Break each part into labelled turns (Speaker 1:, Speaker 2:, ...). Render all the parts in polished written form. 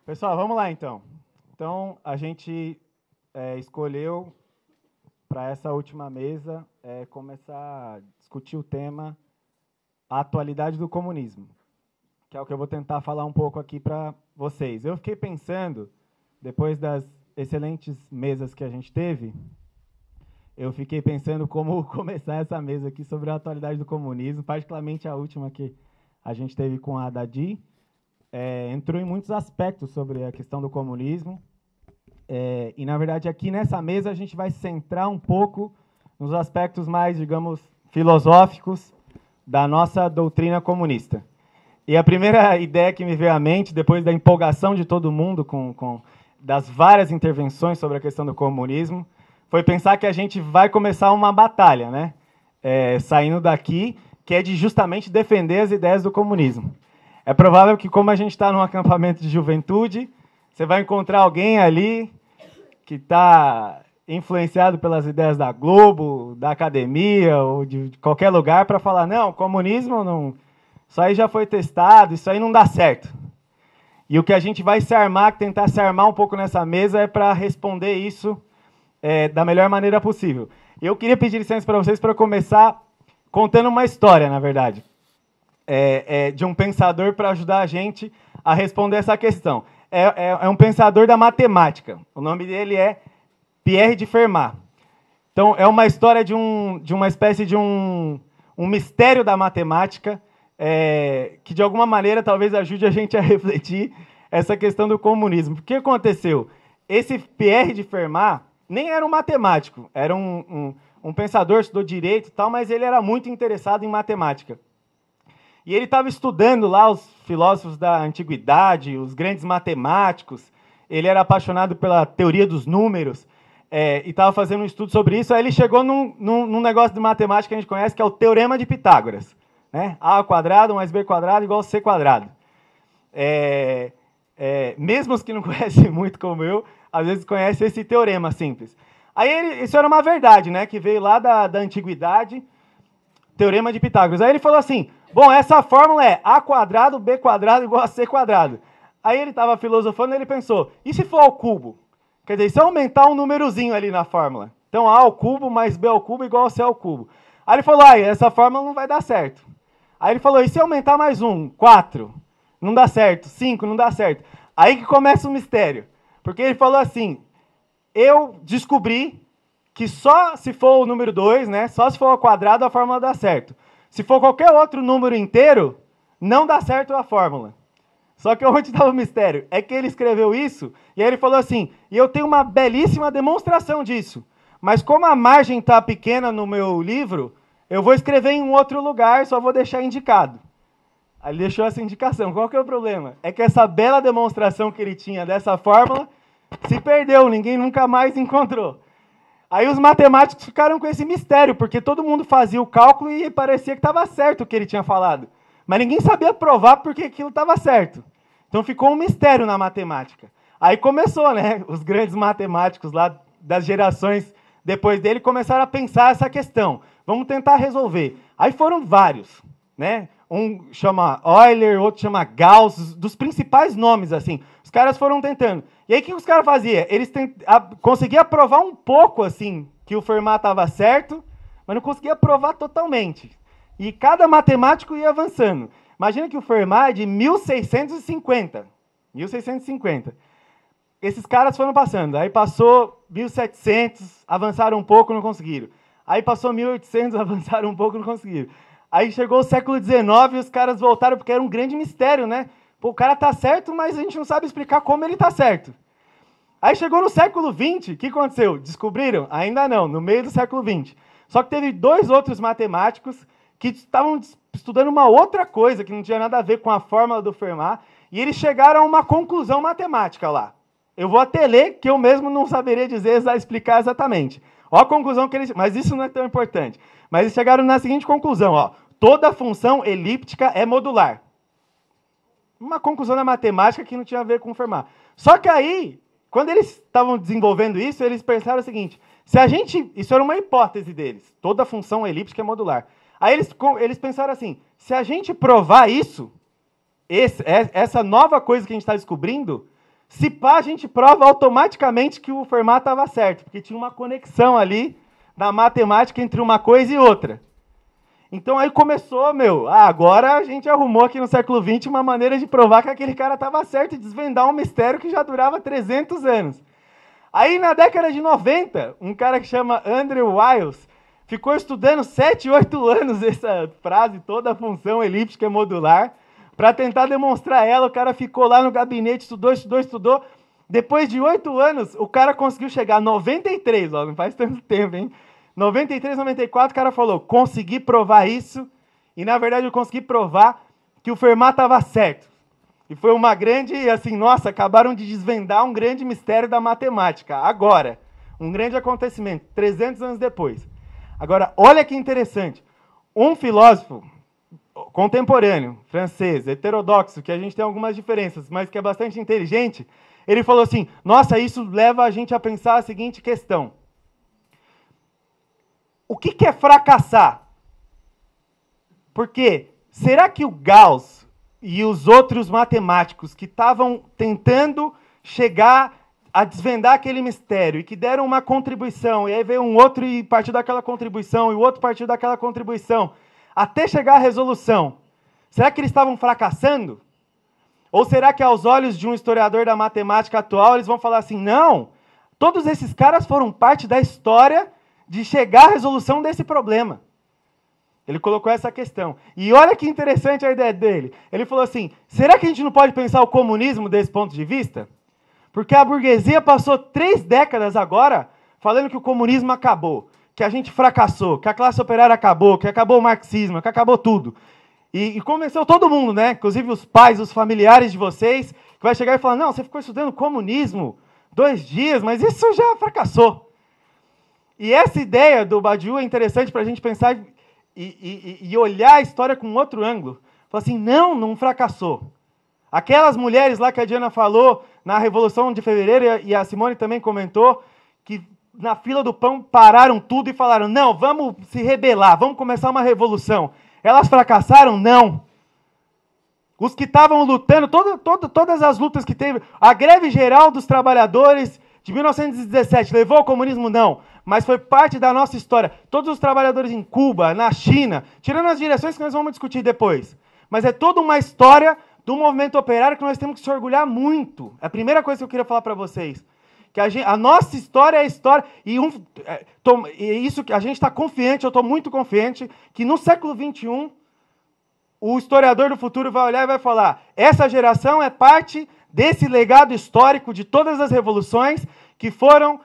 Speaker 1: Pessoal, vamos lá então. Então, a gente escolheu para essa última mesa começar a discutir o tema a atualidade do comunismo, que é o que eu vou tentar falar um pouco aqui para vocês. Eu fiquei pensando, depois das excelentes mesas que a gente teve, eu fiquei pensando como começar essa mesa aqui sobre a atualidade do comunismo, particularmente a última que a gente teve com a Haddad. Entrou em muitos aspectos sobre a questão do comunismo, e, na verdade, aqui nessa mesa a gente vai centrar um pouco nos aspectos mais, digamos, filosóficos da nossa doutrina comunista. E a primeira ideia que me veio à mente, depois da empolgação de todo mundo das várias intervenções sobre a questão do comunismo, foi pensar que a gente vai começar uma batalha, né? Saindo daqui, que é de justamente defender as ideias do comunismo. É provável que, como a gente está num acampamento de juventude, você vai encontrar alguém ali que está influenciado pelas ideias da Globo, da academia ou de qualquer lugar para falar, não, comunismo não, isso aí já foi testado, isso aí não dá certo. E o que a gente vai tentar se armar um pouco nessa mesa é para responder isso da melhor maneira possível. Eu queria pedir licença para vocês para começar contando uma história, na verdade. De um pensador para ajudar a gente a responder essa questão. É um pensador da matemática. O nome dele é Pierre de Fermat. Então, é uma história de uma espécie de um mistério da matemática que, de alguma maneira, talvez ajude a gente a refletir essa questão do comunismo. O que aconteceu? Esse Pierre de Fermat nem era um matemático, era um pensador, estudou direito e tal, mas ele era muito interessado em matemática. E ele estava estudando lá os filósofos da antiguidade, os grandes matemáticos. Ele era apaixonado pela teoria dos números e estava fazendo um estudo sobre isso. Aí ele chegou num negócio de matemática que a gente conhece, que é o Teorema de Pitágoras. Né? A² mais B² igual a C². Mesmo os que não conhecem muito como eu, às vezes conhecem esse teorema simples. Aí isso era uma verdade, né, que veio lá da antiguidade, Teorema de Pitágoras. Aí ele falou assim, bom, essa fórmula é A² B² igual a C². Aí ele estava filosofando e ele pensou, e se for ao cubo? Quer dizer, se eu aumentar um númerozinho ali na fórmula, então A ao cubo mais B ao cubo igual a C ao cubo. Aí ele falou, essa fórmula não vai dar certo. Aí ele falou, e se aumentar mais um? 4. Não dá certo. 5, não dá certo. Aí que começa o mistério. Porque ele falou assim, eu descobri que só se for o número 2, né, só se for ao quadrado a fórmula dá certo. Se for qualquer outro número inteiro, não dá certo a fórmula. Só que onde estava o mistério? É que ele escreveu isso, e aí ele falou assim, e eu tenho uma belíssima demonstração disso, mas como a margem está pequena no meu livro, eu vou escrever em um outro lugar, só vou deixar indicado. Aí ele deixou essa indicação. Qual que é o problema? É que essa bela demonstração que ele tinha dessa fórmula se perdeu, ninguém nunca mais encontrou. Aí os matemáticos ficaram com esse mistério, porque todo mundo fazia o cálculo e parecia que estava certo o que ele tinha falado. Mas ninguém sabia provar porque aquilo estava certo. Então ficou um mistério na matemática. Aí começou, né? Os grandes matemáticos lá das gerações depois dele começaram a pensar essa questão. Vamos tentar resolver. Aí foram vários, né? Um chama Euler, outro chama Gauss, dos principais nomes, assim. Os caras foram tentando. E aí o que os caras faziam? Eles conseguiam provar um pouco, assim, que o Fermat estava certo, mas não conseguia provar totalmente. E cada matemático ia avançando. Imagina que o Fermat é de 1650. 1650. Esses caras foram passando. Aí passou 1700, avançaram um pouco, não conseguiram. Aí passou 1800, avançaram um pouco, não conseguiram. Aí chegou o século XIX e os caras voltaram porque era um grande mistério, né? Pô, o cara tá certo, mas a gente não sabe explicar como ele tá certo. Aí chegou no século XX, o que aconteceu? Descobriram? Ainda não, no meio do século XX. Só que teve 2 outros matemáticos que estavam estudando uma outra coisa, que não tinha nada a ver com a fórmula do Fermat, e eles chegaram a uma conclusão matemática lá. Eu vou até ler, que eu mesmo não saberia explicar exatamente. Olha a conclusão que eles... Mas isso não é tão importante. Mas eles chegaram na seguinte conclusão, ó. Toda função elíptica é modular. Uma conclusão da matemática que não tinha a ver com Fermat. Só que aí, quando eles estavam desenvolvendo isso, eles pensaram o seguinte, se a gente... Isso era uma hipótese deles. Toda função elíptica é modular. Aí eles pensaram assim, se a gente provar isso, essa nova coisa que a gente está descobrindo, se pá, a gente prova automaticamente que o Fermat estava certo, porque tinha uma conexão ali na matemática entre uma coisa e outra. Então aí começou, agora a gente arrumou aqui no século XX uma maneira de provar que aquele cara estava certo e desvendar um mistério que já durava 300 anos. Aí na década de 90, um cara que chama Andrew Wiles ficou estudando 7, 8 anos essa frase toda, a função elíptica modular, para tentar demonstrar ela. O cara ficou lá no gabinete, estudou. Depois de 8 anos, o cara conseguiu chegar a 93, ó, não faz tanto tempo, hein? 93, 94, o cara falou, consegui provar isso, e na verdade eu consegui provar que o Fermat estava certo. E foi uma grande, assim, nossa, acabaram de desvendar um grande mistério da matemática. Agora, um grande acontecimento, 300 anos depois. Agora, olha que interessante, um filósofo contemporâneo, francês, heterodoxo, que a gente tem algumas diferenças, mas que é bastante inteligente, ele falou assim, nossa, isso leva a gente a pensar a seguinte questão. O que é fracassar? Porque será que o Gauss e os outros matemáticos que estavam tentando chegar a desvendar aquele mistério e que deram uma contribuição, e aí veio um outro e partiu daquela contribuição, e o outro partiu daquela contribuição, até chegar à resolução, será que eles estavam fracassando? Ou será que aos olhos de um historiador da matemática atual, eles vão falar assim, não, todos esses caras foram parte da história de chegar à resolução desse problema. Ele colocou essa questão. E olha que interessante a ideia dele. Ele falou assim, será que a gente não pode pensar o comunismo desse ponto de vista? Porque a burguesia passou 3 décadas agora falando que o comunismo acabou, que a gente fracassou, que a classe operária acabou, que acabou o marxismo, que acabou tudo. E começou todo mundo, né? Inclusive os pais, os familiares de vocês, que vai chegar e falar, não, você ficou estudando comunismo 2 dias, mas isso já fracassou. E essa ideia do Badiou é interessante para a gente pensar e olhar a história com outro ângulo. Falar assim, não fracassou. Aquelas mulheres lá que a Diana falou na Revolução de Fevereiro, e a Simone também comentou, que na fila do pão pararam tudo e falaram, não, vamos se rebelar, vamos começar uma revolução. Elas fracassaram? Não. Os que estavam lutando, todas as lutas que teve, a greve geral dos trabalhadores de 1917, levou ao comunismo? Não. Mas foi parte da nossa história. Todos os trabalhadores em Cuba, na China, tirando as direções que nós vamos discutir depois. Mas é toda uma história do movimento operário que nós temos que se orgulhar muito. É a primeira coisa que eu queria falar para vocês. Que a nossa história é a história, e isso que a gente está confiante, eu estou muito confiante, que no século XXI, o historiador do futuro vai olhar e vai falar, essa geração é parte desse legado histórico de todas as revoluções que foram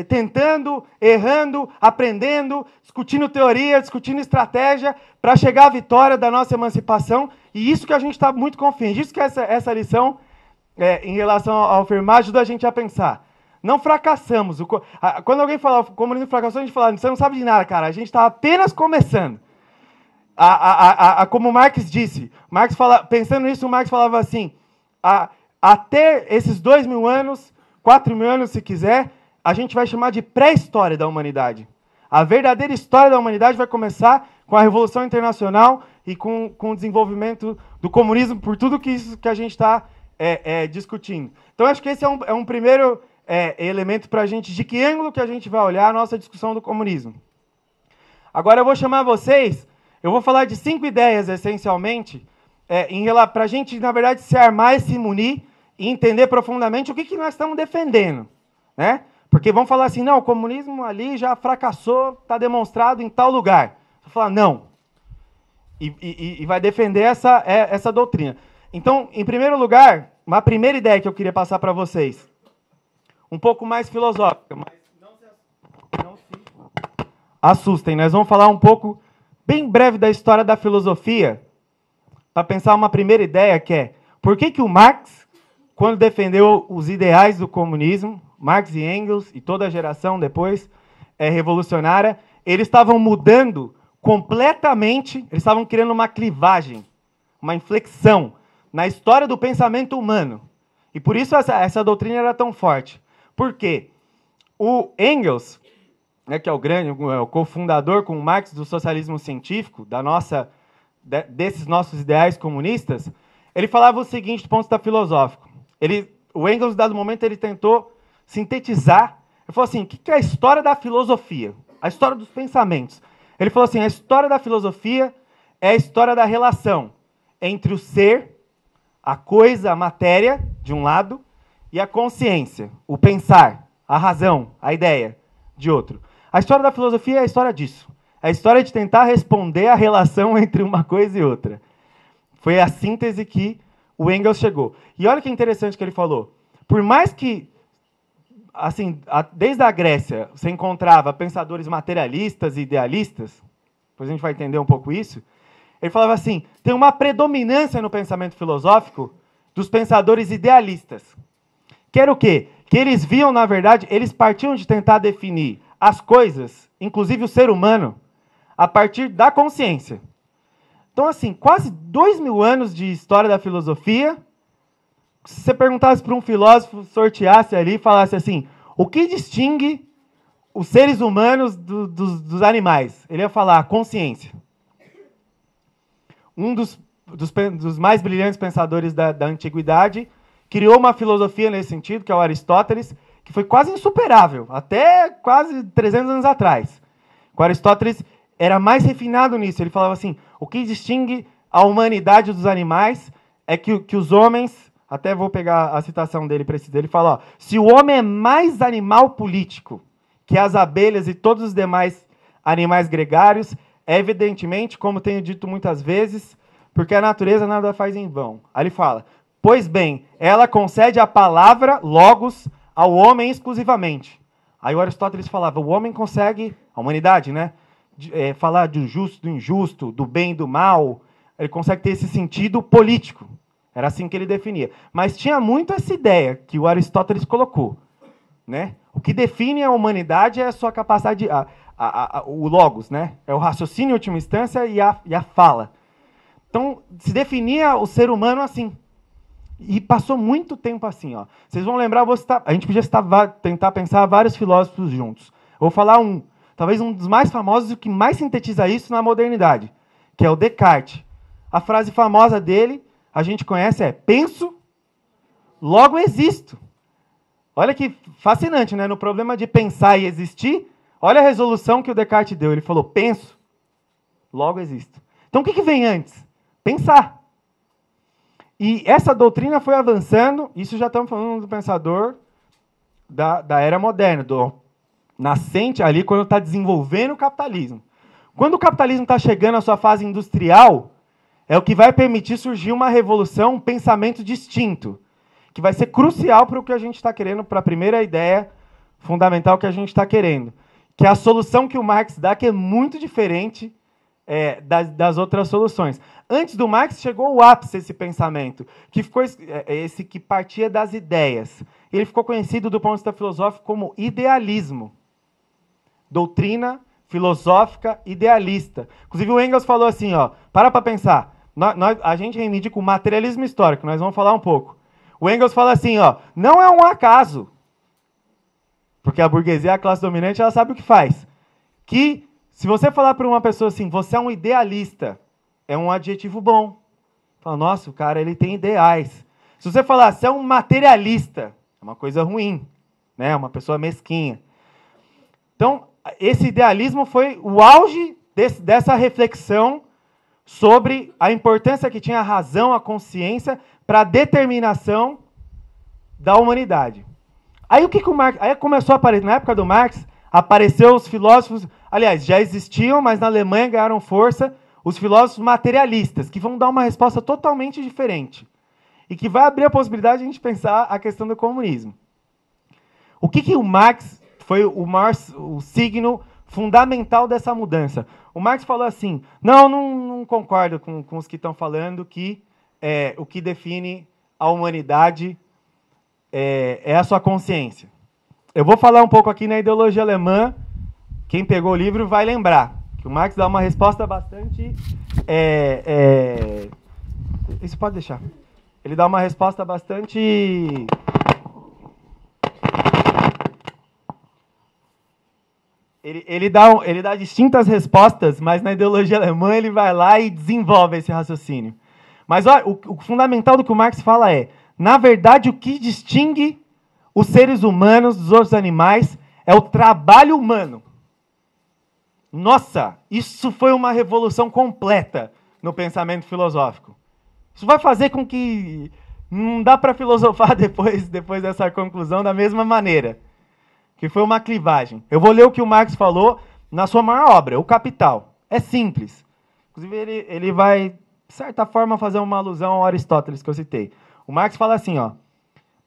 Speaker 1: tentando, errando, aprendendo, discutindo teoria, discutindo estratégia para chegar à vitória da nossa emancipação. E isso que a gente está muito confiante. Isso que essa lição, em relação ao Fermat, ajuda a gente a pensar. Não fracassamos. Quando alguém fala o comunismo fracassou, a gente fala, você não sabe de nada, cara. A gente está apenas começando. Como Marx disse, pensando nisso, o Marx falava assim, até esses 2.000 anos, 4.000 anos, se quiser, a gente vai chamar de pré-história da humanidade. A verdadeira história da humanidade vai começar com a Revolução Internacional e com o desenvolvimento do comunismo, por tudo que a gente está discutindo. Então, acho que esse é um primeiro elemento para a gente, de que ângulo que a gente vai olhar a nossa discussão do comunismo. Agora, eu vou chamar vocês, eu vou falar de 5 ideias, essencialmente, para a gente, na verdade, se armar e se munir e entender profundamente o que nós estamos defendendo, né? Porque vão falar assim, não, o comunismo ali já fracassou, está demonstrado em tal lugar. Vou falar, não. E vai defender essa doutrina. Então, em primeiro lugar, uma primeira ideia que eu queria passar para vocês, um pouco mais filosófica, mas não se assustem. Nós vamos falar um pouco, bem breve, da história da filosofia, para pensar uma primeira ideia, que é, por que o Marx, quando defendeu os ideais do comunismo, Marx e Engels e toda a geração depois revolucionária, eles estavam mudando completamente, eles estavam criando uma clivagem, uma inflexão na história do pensamento humano. E por isso essa doutrina era tão forte. Por quê? O Engels, que é o cofundador com o Marx do socialismo científico, desses nossos ideais comunistas, ele falava o seguinte do ponto de vista filosófico. Ele o Engels, dado momento, ele tentou sintetizar. Ele falou assim, o que é a história da filosofia? A história dos pensamentos. Ele falou assim, a história da filosofia é a história da relação entre o ser, a coisa, a matéria, de um lado, e a consciência, o pensar, a razão, a ideia, de outro. A história da filosofia é a história disso. É a história de tentar responder à relação entre uma coisa e outra. Foi a síntese que o Engels chegou. E olha que interessante que ele falou. Por mais que, assim, desde a Grécia, você encontrava pensadores materialistas e idealistas, depois a gente vai entender um pouco isso, ele falava assim, tem uma predominância no pensamento filosófico dos pensadores idealistas. Que era o quê? Que eles viam, na verdade, eles partiam de tentar definir as coisas, inclusive o ser humano, a partir da consciência. Então, assim, quase 2000 anos de história da filosofia, se você perguntasse para um filósofo, sorteasse ali e falasse assim, o que distingue os seres humanos dos animais? Ele ia falar consciência. Um dos mais brilhantes pensadores da antiguidade criou uma filosofia nesse sentido, que é o Aristóteles, que foi quase insuperável, até quase 300 anos atrás. O Aristóteles era mais refinado nisso. Ele falava assim, o que distingue a humanidade dos animais é que os homens, até vou pegar a citação dele, precisa, ele fala, ó, se o homem é mais animal político que as abelhas e todos os demais animais gregários, é evidentemente, como tenho dito muitas vezes, porque a natureza nada faz em vão. Aí ele fala, pois bem, ela concede a palavra, logos, ao homem exclusivamente. Aí o Aristóteles falava, o homem consegue, a humanidade, né? Falar do justo, do injusto, do bem e do mal, ele consegue ter esse sentido político. Era assim que ele definia. Mas tinha muito essa ideia que o Aristóteles colocou. Né? O que define a humanidade é a sua capacidade, o logos, né? É o raciocínio em última instância e a fala. Então, se definia o ser humano assim. E passou muito tempo assim. Ó. Vocês vão lembrar, a gente podia tentar pensar vários filósofos juntos. Eu vou falar talvez um dos mais famosos e o que mais sintetiza isso na modernidade, que é o Descartes. A frase famosa dele, a gente conhece, é penso, logo existo. Olha que fascinante, né? No problema de pensar e existir, olha a resolução que o Descartes deu. Ele falou, penso, logo existo. Então, o que vem antes? Pensar. E essa doutrina foi avançando, isso já estamos falando do pensador da era moderna, do nascente ali, quando está desenvolvendo o capitalismo. Quando o capitalismo está chegando à sua fase industrial, é o que vai permitir surgir uma revolução, um pensamento distinto, que vai ser crucial para o que a gente está querendo, para a primeira ideia fundamental que a gente está querendo, que é a solução que o Marx dá, que é muito diferente das outras soluções. Antes do Marx, chegou o ápice desse pensamento, que ficou esse que partia das ideias. Ele ficou conhecido do ponto de vista filosófico como idealismo. Doutrina filosófica idealista. Inclusive, o Engels falou assim, ó, para pensar, a gente reivindica o materialismo histórico, nós vamos falar um pouco. O Engels fala assim, ó, não é um acaso, porque a burguesia, a classe dominante, ela sabe o que faz. Que, se você falar para uma pessoa assim, você é um idealista, é um adjetivo bom. Fala, nossa, o cara ele tem ideais. Se você falar, você é um materialista, é uma coisa ruim, né? Uma pessoa mesquinha. Então, esse idealismo foi o auge dessa reflexão sobre a importância que tinha a razão, a consciência, para a determinação da humanidade. Aí o que o Marx... Aí começou a aparecer, na época do Marx, apareceu os filósofos, aliás, já existiam, mas na Alemanha ganharam força, os filósofos materialistas, que vão dar uma resposta totalmente diferente. E que vai abrir a possibilidade de a gente pensar a questão do comunismo. O que o Marx foi o signo fundamental dessa mudança? O Marx falou assim, não concordo com os que estão falando que o que define a humanidade é a sua consciência. Eu vou falar um pouco aqui na ideologia alemã, quem pegou o livro vai lembrar, que o Marx dá uma resposta bastante... Isso pode deixar. Ele dá uma resposta bastante... Ele dá distintas respostas, mas na ideologia alemã ele vai lá e desenvolve esse raciocínio. Mas olha, o fundamental do que o Marx fala é, Na verdade, o que distingue os seres humanos dos outros animais é o trabalho humano. Nossa, isso foi uma revolução completa no pensamento filosófico. Isso vai fazer com que não dá para filosofar depois dessa conclusão da mesma maneira, que foi uma clivagem. Eu vou ler o que o Marx falou na sua maior obra, O Capital. É simples. Inclusive, ele vai, de certa forma, fazer uma alusão ao Aristóteles, que eu citei. O Marx fala assim, ó,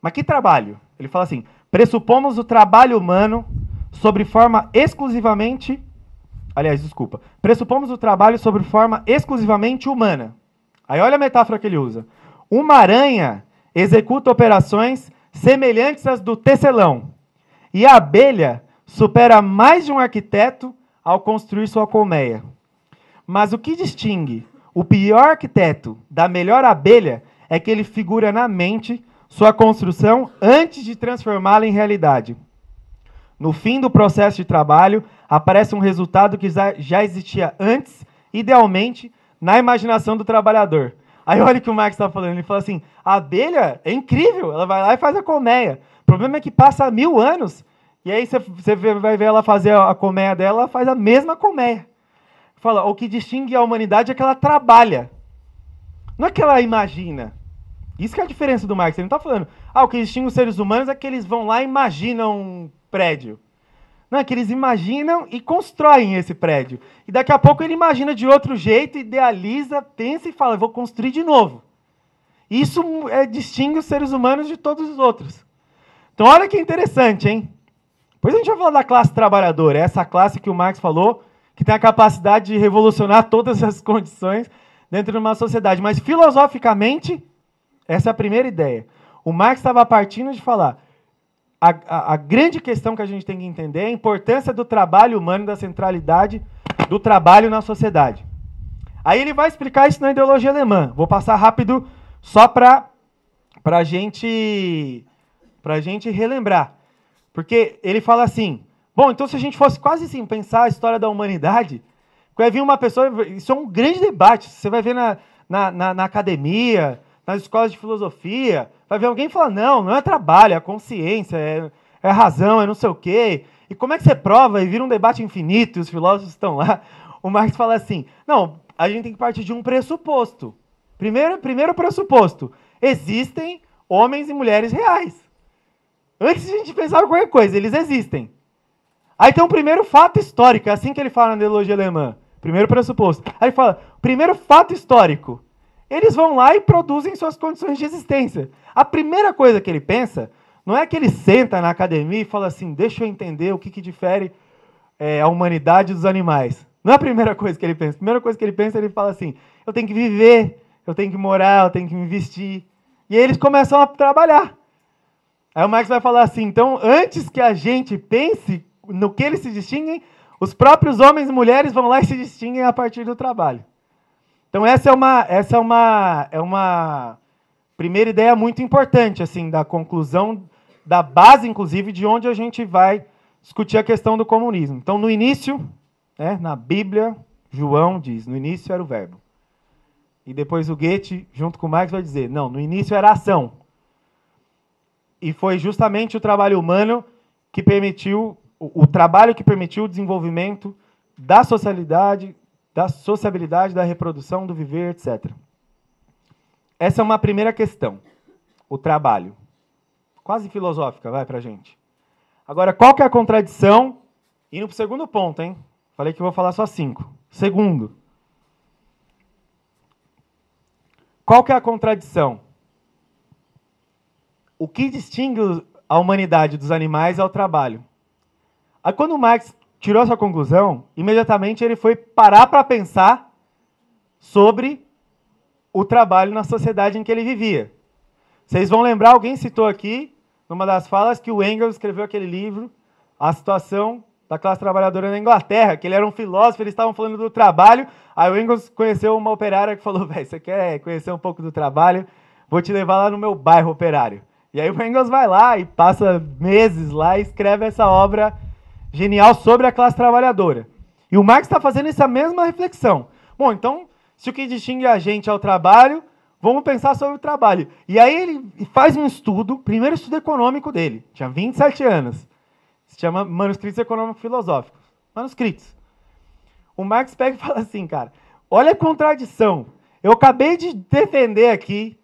Speaker 1: mas que trabalho? Ele fala assim, pressupomos o trabalho humano sobre forma exclusivamente... Pressupomos o trabalho sobre forma exclusivamente humana. Aí olha a metáfora que ele usa. Uma aranha executa operações semelhantes às do tecelão. E a abelha supera mais de um arquiteto ao construir sua colmeia. Mas o que distingue o pior arquiteto da melhor abelha é que ele figura na mente sua construção antes de transformá-la em realidade. No fim do processo de trabalho, aparece um resultado que já existia antes, idealmente, na imaginação do trabalhador. Aí olha o que o Marx está falando, ele fala assim, a abelha é incrível, ela vai lá e faz a colmeia. O problema é que passa 1000 anos, e aí você vai ver ela fazer a colmeia dela, ela faz a mesma colmeia. Fala, o que distingue a humanidade é que ela trabalha, não é que ela imagina. Isso que é a diferença do Marx, ele não está falando, o que distingue os seres humanos é que eles vão lá e imaginam um prédio. Não, é que eles imaginam e constroem esse prédio. E daqui a pouco ele imagina de outro jeito, idealiza, pensa e fala, vou construir de novo. Isso distingue os seres humanos de todos os outros. Então olha que interessante, hein? Depois a gente vai falar da classe trabalhadora, essa classe que o Marx falou, que tem a capacidade de revolucionar todas as condições dentro de uma sociedade. Mas filosoficamente, essa é a primeira ideia. O Marx estava partindo de falar... A grande questão que a gente tem que entender é a importância do trabalho humano, da centralidade do trabalho na sociedade. Aí ele vai explicar isso na ideologia alemã. Vou passar rápido só para a gente relembrar. Porque ele fala assim, bom, então se a gente fosse quase assim, pensar a história da humanidade, vai vir uma pessoa, isso é um grande debate, você vai ver na academia, nas escolas de filosofia, vai ver alguém falar, não é trabalho, é consciência, é razão, é não sei o quê. E como é que você prova? E vira um debate infinito, e os filósofos estão lá. O Marx fala assim, não, a gente tem que partir de um pressuposto. Primeiro pressuposto, existem homens e mulheres reais. Antes de a gente pensar em qualquer coisa, eles existem. Aí tem um primeiro fato histórico, é assim que ele fala na ideologia alemã. Primeiro pressuposto. Aí ele fala, primeiro fato histórico. Eles vão lá e produzem suas condições de existência. A primeira coisa que ele pensa, não é que ele senta na academia e fala assim, deixa eu entender o que difere a humanidade dos animais. Não é a primeira coisa que ele pensa. A primeira coisa que ele pensa, ele fala assim, eu tenho que viver, eu tenho que morar, eu tenho que me vestir. E aí eles começam a trabalhar. Aí o Marx vai falar assim, então, antes que a gente pense no que eles se distinguem, os próprios homens e mulheres vão lá e se distinguem a partir do trabalho. Então essa é uma primeira ideia muito importante, assim, da conclusão, da base, inclusive, de onde a gente vai discutir a questão do comunismo. Então, no início, na Bíblia, João diz, no início era o verbo. E depois o Goethe, junto com o Marx, vai dizer, não, no início era a ação. E foi justamente o trabalho humano que permitiu, o trabalho que permitiu o desenvolvimento da socialidade, da sociabilidade, da reprodução, do viver, etc. Essa é uma primeira questão, o trabalho. Quase filosófica, vai pra gente. Agora, qual que é a contradição? Indo pro segundo ponto, hein? Falei que eu vou falar só 5. Segundo. Qual que é a contradição? O que distingue a humanidade dos animais é o trabalho. Aí, quando o Marx tirou essa conclusão, imediatamente ele foi parar para pensar sobre o trabalho na sociedade em que ele vivia. Vocês vão lembrar, alguém citou aqui, numa das falas, que o Engels escreveu aquele livro, A Situação da Classe Trabalhadora na Inglaterra, que ele era um filósofo, eles estavam falando do trabalho, aí o Engels conheceu uma operária que falou, velho, você quer conhecer um pouco do trabalho? Vou te levar lá no meu bairro operário. E aí o Engels vai lá e passa meses lá e escreve essa obra genial sobre a classe trabalhadora. E o Marx está fazendo essa mesma reflexão. Bom, então, se o que distingue a gente é o trabalho, vamos pensar sobre o trabalho. E aí ele faz um estudo, primeiro estudo econômico dele, tinha 27 anos, se chama Manuscritos Econômico-Filosóficos. Manuscritos. O Marx pega e fala assim, cara, olha a contradição. Eu acabei de defender aqui,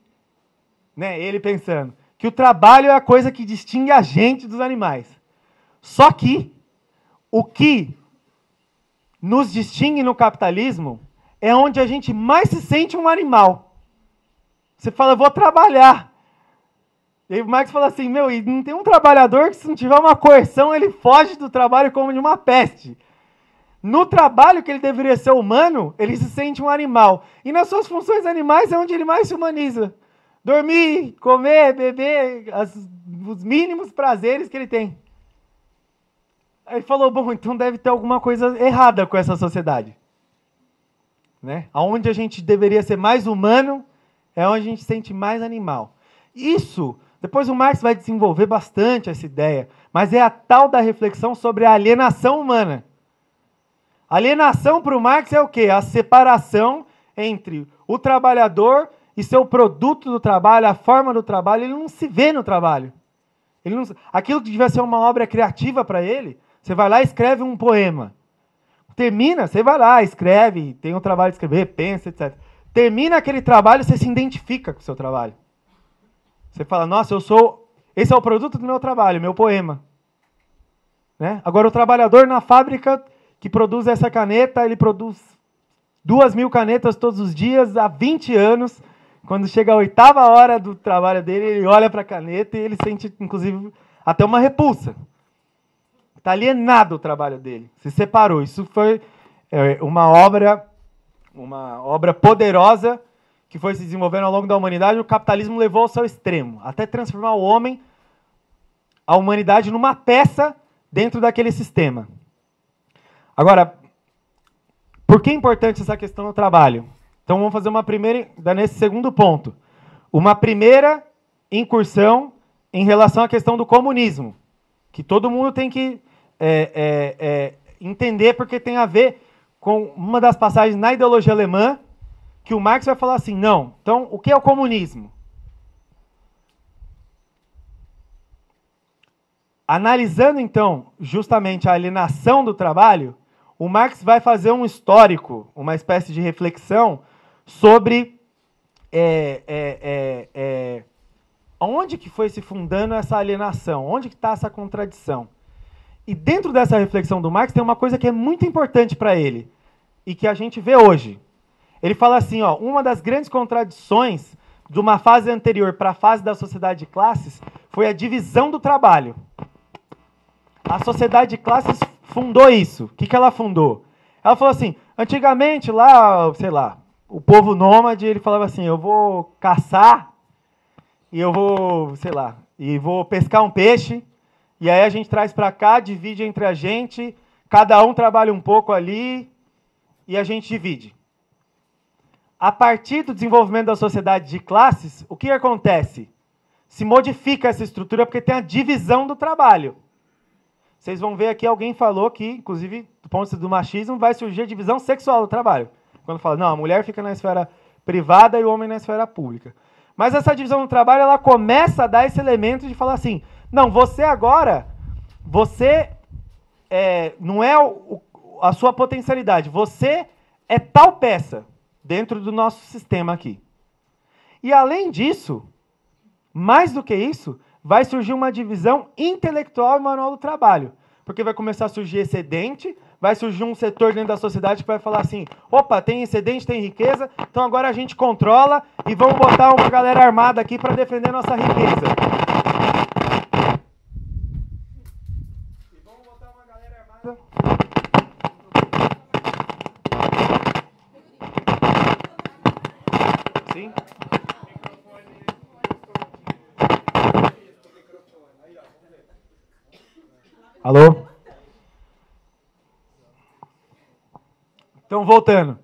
Speaker 1: né, ele pensando, que o trabalho é a coisa que distingue a gente dos animais. Só que o que nos distingue no capitalismo é onde a gente mais se sente um animal. Você fala, eu vou trabalhar. E aí o Marx fala assim, meu, e não tem um trabalhador que se não tiver uma coerção, ele foge do trabalho como de uma peste. No trabalho que ele deveria ser humano, ele se sente um animal. E nas suas funções animais é onde ele mais se humaniza. Dormir, comer, beber, os mínimos prazeres que ele tem. Aí ele falou, bom, então deve ter alguma coisa errada com essa sociedade. Né? Onde a gente deveria ser mais humano, é onde a gente se sente mais animal. Isso, depois o Marx vai desenvolver bastante essa ideia, mas é a tal da reflexão sobre a alienação humana. Alienação para o Marx é o quê? A separação entre o trabalhador e seu produto do trabalho, a forma do trabalho. Ele não se vê no trabalho. Ele não... Aquilo que devia ser uma obra criativa para ele, você vai lá e escreve um poema. Termina, você vai lá, escreve, tem um trabalho de escrever, pensa, etc. Termina aquele trabalho, você se identifica com o seu trabalho. Você fala, nossa, esse é o produto do meu trabalho, meu poema. Né? Agora, o trabalhador na fábrica que produz essa caneta, ele produz 2.000 canetas todos os dias, há 20 anos. Quando chega a 8ª hora do trabalho dele, ele olha para a caneta e ele sente, inclusive, até uma repulsa. Está alienado o trabalho dele, se separou. Isso foi uma obra poderosa que foi se desenvolvendo ao longo da humanidade. O capitalismo levou ao seu extremo, até transformar o homem, a humanidade, numa peça dentro daquele sistema. Agora, por que é importante essa questão do trabalho? Então vamos fazer nesse segundo ponto, uma primeira incursão em relação à questão do comunismo, que todo mundo tem que entender, porque tem a ver com uma das passagens na ideologia alemã, que o Marx vai falar assim, não, então o que é o comunismo? Analisando então justamente a alienação do trabalho, o Marx vai fazer um histórico, uma espécie de reflexão sobre onde que foi se fundando essa alienação, onde que está essa contradição. E dentro dessa reflexão do Marx tem uma coisa que é muito importante para ele, e que a gente vê hoje. Ele fala assim, ó, uma das grandes contradições de uma fase anterior para a fase da sociedade de classes foi a divisão do trabalho. A sociedade de classes fundou isso. O que ela fundou? Ela falou assim, antigamente lá, sei lá, o povo nômade, ele falava assim, eu vou caçar e eu vou, sei lá, e vou pescar um peixe, e aí a gente traz para cá, divide entre a gente, cada um trabalha um pouco ali e a gente divide. A partir do desenvolvimento da sociedade de classes, o que acontece? Se modifica essa estrutura porque tem a divisão do trabalho. Vocês vão ver aqui, alguém falou que, inclusive, do ponto de vista do machismo, vai surgir a divisão sexual do trabalho. Quando fala, não, a mulher fica na esfera privada e o homem na esfera pública. Mas essa divisão do trabalho, ela começa a dar esse elemento de falar assim, não, você agora, não é a sua potencialidade, você é tal peça dentro do nosso sistema aqui. E além disso, mais do que isso, vai surgir uma divisão intelectual e manual do trabalho. Porque vai começar a surgir excedente, vai surgir um setor dentro da sociedade que vai falar assim, opa, tem excedente, tem riqueza, então agora a gente controla e vamos botar uma galera armada aqui para defender nossa riqueza. E vamos botar uma galera armada... Sim? Alô? Então, voltando.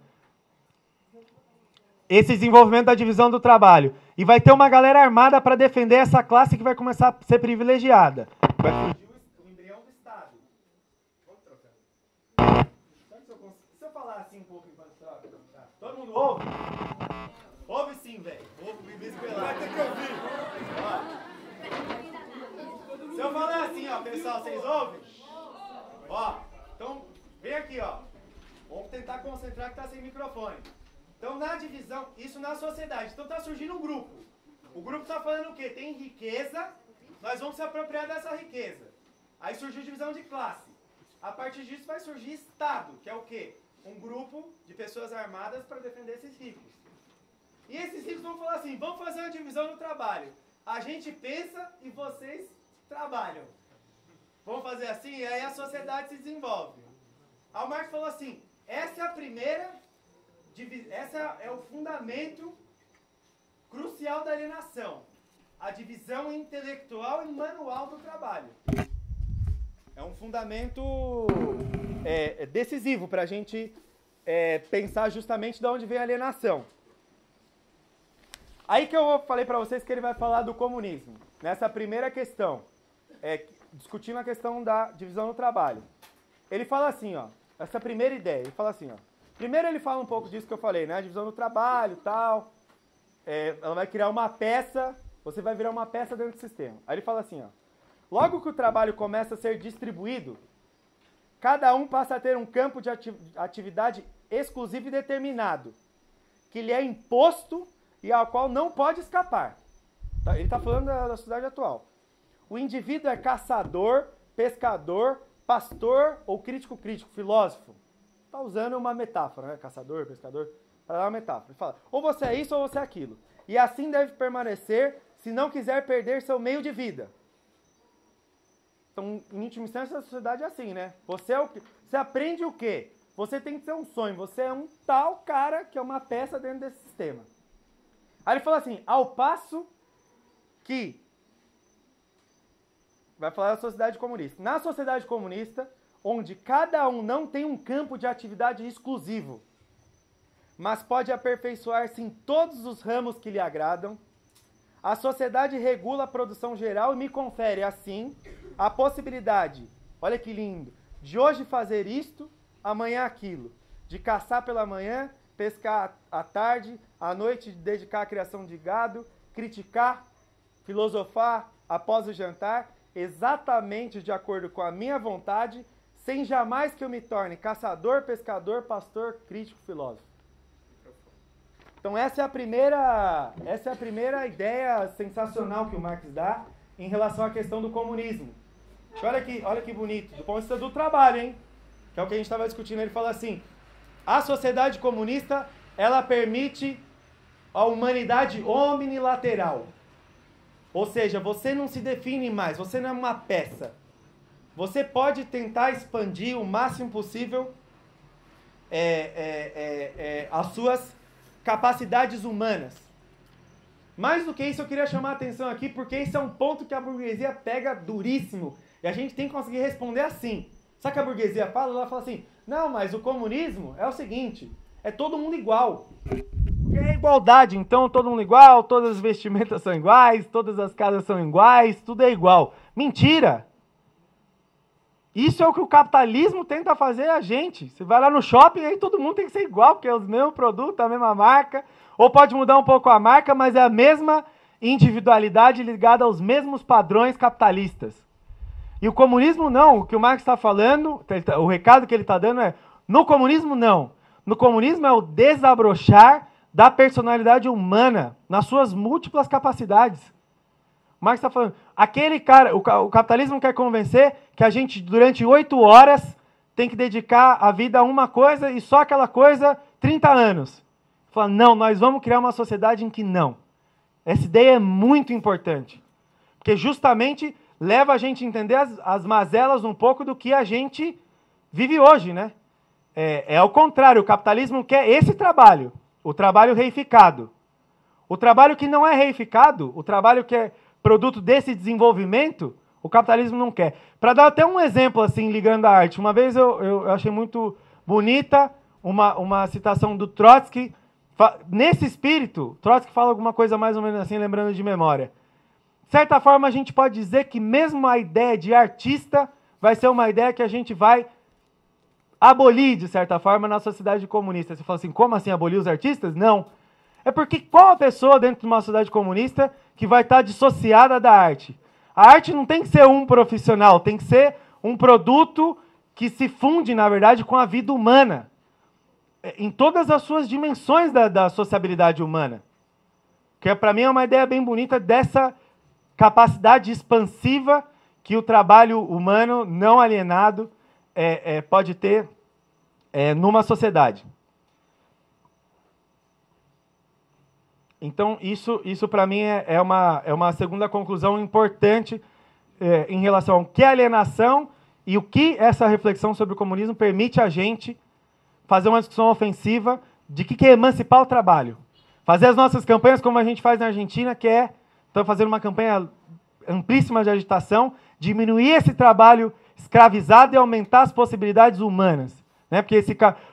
Speaker 1: Esse desenvolvimento da divisão do trabalho. E vai ter uma galera armada para defender essa classe que vai começar a ser privilegiada. Vai surgir o embrião do Estado. Vamos trocar. Se eu falar assim um pouco enquanto troca, todo mundo ouve? Ouve sim, velho. Vai ter que ouvir. Se eu falar assim, ó, pessoal, vocês ouvem? Ó, então, vem aqui, ó. Vamos tentar concentrar que tá sem microfone. Então, na divisão, isso na sociedade. Então, tá surgindo um grupo. O grupo tá falando o quê? Tem riqueza, nós vamos se apropriar dessa riqueza. Aí surgiu divisão de classe. A partir disso vai surgir Estado, que é o quê? Um grupo de pessoas armadas para defender esses ricos. E esses ricos vão falar assim, vamos fazer uma divisão no trabalho. A gente pensa e vocês trabalham. Vamos fazer assim e aí a sociedade se desenvolve. Aí o Marx falou assim, essa é o fundamento crucial da alienação. A divisão intelectual e manual do trabalho. É um fundamento decisivo para a gente pensar justamente de onde vem a alienação. Aí que eu falei para vocês que ele vai falar do comunismo. Nessa primeira questão, discutindo a questão da divisão do trabalho. Ele fala assim, ó, essa primeira ideia, ele fala assim, ó. Primeiro ele fala um pouco disso que eu falei, né? A divisão do trabalho e tal. Ela vai criar uma peça, você vai virar uma peça dentro do sistema. Aí ele fala assim, ó. Logo que o trabalho começa a ser distribuído, cada um passa a ter um campo de atividade exclusivo e determinado, que lhe é imposto e ao qual não pode escapar. Ele está falando da sociedade atual. O indivíduo é caçador, pescador, pastor ou crítico, filósofo. Está usando uma metáfora, né? Caçador, pescador, para dar uma metáfora. Ele fala, ou você é isso ou você é aquilo. E assim deve permanecer se não quiser perder seu meio de vida. Então, em última instância, a sociedade é assim, né? Você aprende o quê? Você tem que ter um sonho. Você é um tal cara que é uma peça dentro desse sistema. Aí ele fala assim, ao passo que... Vai falar da sociedade comunista. Na sociedade comunista, onde cada um não tem um campo de atividade exclusivo, mas pode aperfeiçoar-se em todos os ramos que lhe agradam, a sociedade regula a produção geral e me confere, assim, a possibilidade, olha que lindo, de hoje fazer isto, amanhã aquilo, de caçar pela manhã, pescar à tarde, à noite dedicar à criação de gado, criticar, filosofar após o jantar, exatamente de acordo com a minha vontade, sem jamais que eu me torne caçador, pescador, pastor, crítico, filósofo. Então essa é a primeira ideia sensacional que o Marx dá em relação à questão do comunismo. Olha que bonito, do ponto de vista do trabalho, hein? Que é o que a gente estava discutindo. Ele fala assim, a sociedade comunista, ela permite a humanidade omnilateral. Ou seja, você não se define mais, você não é uma peça. Você pode tentar expandir o máximo possível as suas capacidades humanas. Mais do que isso, eu queria chamar a atenção aqui, porque esse é um ponto que a burguesia pega duríssimo. E a gente tem que conseguir responder assim. Sabe o que a burguesia fala? Ela fala assim, não, mas o comunismo é o seguinte, é todo mundo igual. É igualdade, então todo mundo igual, todas as vestimentas são iguais, todas as casas são iguais, tudo é igual. Mentira! Isso é o que o capitalismo tenta fazer a gente. Você vai lá no shopping, aí todo mundo tem que ser igual, porque é os mesmos produtos, a mesma marca. Ou pode mudar um pouco a marca, mas é a mesma individualidade ligada aos mesmos padrões capitalistas. E o comunismo não. O que o Marx está falando, o recado que ele está dando é, no comunismo não. No comunismo é o desabrochar da personalidade humana nas suas múltiplas capacidades. O Marx está falando, aquele cara, o capitalismo quer convencer que a gente, durante 8 horas, tem que dedicar a vida a uma coisa e só aquela coisa 30 anos. Fala, não, nós vamos criar uma sociedade em que não. Essa ideia é muito importante. Porque justamente leva a gente a entender as mazelas um pouco do que a gente vive hoje, né? É ao contrário, o capitalismo quer esse trabalho, o trabalho reificado. O trabalho que não é reificado, o trabalho que é produto desse desenvolvimento, o capitalismo não quer. Para dar até um exemplo, assim, ligando à arte, uma vez eu achei muito bonita uma citação do Trotsky. Nesse espírito, Trotsky fala alguma coisa mais ou menos assim, lembrando de memória. De certa forma, a gente pode dizer que mesmo a ideia de artista vai ser uma ideia que a gente vai abolir, de certa forma, na sociedade comunista. Você fala assim, como assim abolir os artistas? Não. É porque qual a pessoa dentro de uma sociedade comunista que vai estar dissociada da arte? A arte não tem que ser um profissional, tem que ser um produto que se funde, na verdade, com a vida humana, em todas as suas dimensões da sociabilidade humana. Que para mim é uma ideia bem bonita dessa capacidade expansiva que o trabalho humano não alienado pode ter numa sociedade. Então, isso para mim é uma segunda conclusão importante em relação ao que é alienação e o que essa reflexão sobre o comunismo permite a gente fazer uma discussão ofensiva de que é emancipar o trabalho. Fazer as nossas campanhas como a gente faz na Argentina, que estão fazendo uma campanha amplíssima de agitação, diminuir esse trabalho escravizado e aumentar as possibilidades humanas. Né? Porque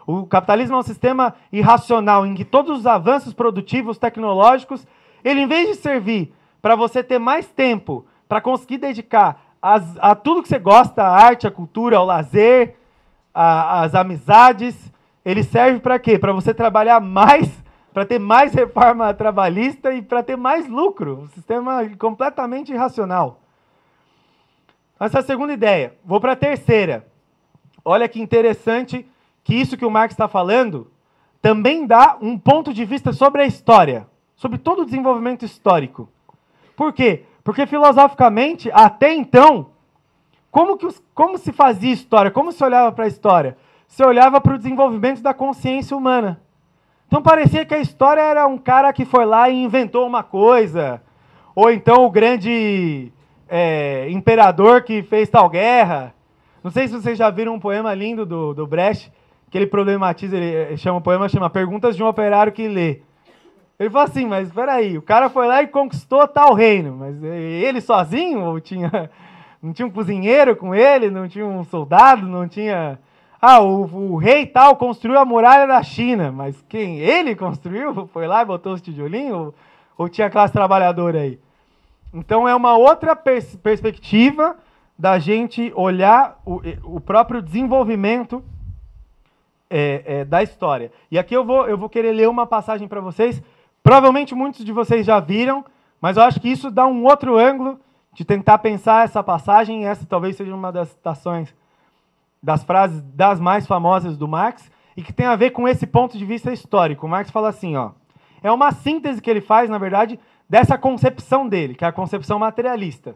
Speaker 1: o capitalismo é um sistema irracional, em que todos os avanços produtivos, tecnológicos, ele, em vez de servir para você ter mais tempo, para conseguir dedicar a tudo que você gosta, a arte, a cultura, ao lazer, as amizades, ele serve para quê? Para você trabalhar mais, para ter mais reforma trabalhista e para ter mais lucro. Um sistema completamente irracional. Essa é a segunda ideia. Vou para a terceira. Olha que interessante que isso que o Marx está falando também dá um ponto de vista sobre a história, sobre todo o desenvolvimento histórico. Por quê? Porque filosoficamente, até então, como se fazia história? Como se olhava para a história? Se olhava para o desenvolvimento da consciência humana. Então parecia que a história era um cara que foi lá e inventou uma coisa, ou então o grande imperador que fez tal guerra. Não sei se vocês já viram um poema lindo do Brecht, que ele problematiza, o poema chama Perguntas de um Operário que Lê. Ele fala assim, mas espera aí, o cara foi lá e conquistou tal reino, mas ele sozinho? Ou não tinha um cozinheiro com ele, não tinha um soldado, não tinha... o rei tal construiu a muralha da China, mas quem? Ele construiu? Foi lá e botou os tijolinhos? Ou tinha classe trabalhadora aí? Então é uma outra perspectiva da gente olhar o próprio desenvolvimento da história. E aqui eu vou querer ler uma passagem para vocês. Provavelmente muitos de vocês já viram, mas eu acho que isso dá um outro ângulo de tentar pensar essa passagem. Essa talvez seja uma das citações, das frases das mais famosas do Marx, e que tem a ver com esse ponto de vista histórico. O Marx fala assim, é uma síntese que ele faz, na verdade, dessa concepção dele, que é a concepção materialista.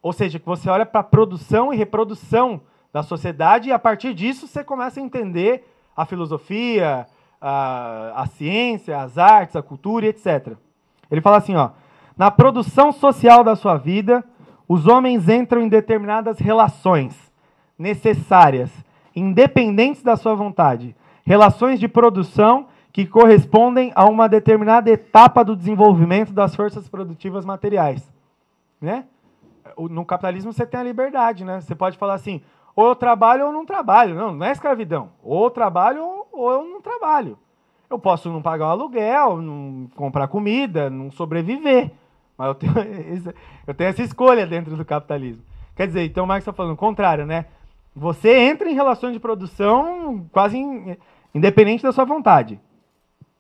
Speaker 1: Ou seja, que você olha para a produção e reprodução da sociedade e, a partir disso, você começa a entender a filosofia, a ciência, as artes, a cultura, etc. Ele fala assim, na produção social da sua vida, os homens entram em determinadas relações necessárias, independentes da sua vontade. Relações de produção que correspondem a uma determinada etapa do desenvolvimento das forças produtivas materiais. Né? No capitalismo você tem a liberdade, né? Você pode falar assim, ou eu trabalho ou não trabalho. Não é escravidão. Ou eu trabalho ou eu não trabalho. Eu posso não pagar o aluguel, não comprar comida, não sobreviver. Mas eu tenho essa escolha dentro do capitalismo. Quer dizer, então o Marx está falando o contrário, né? Você entra em relações de produção quase independente da sua vontade.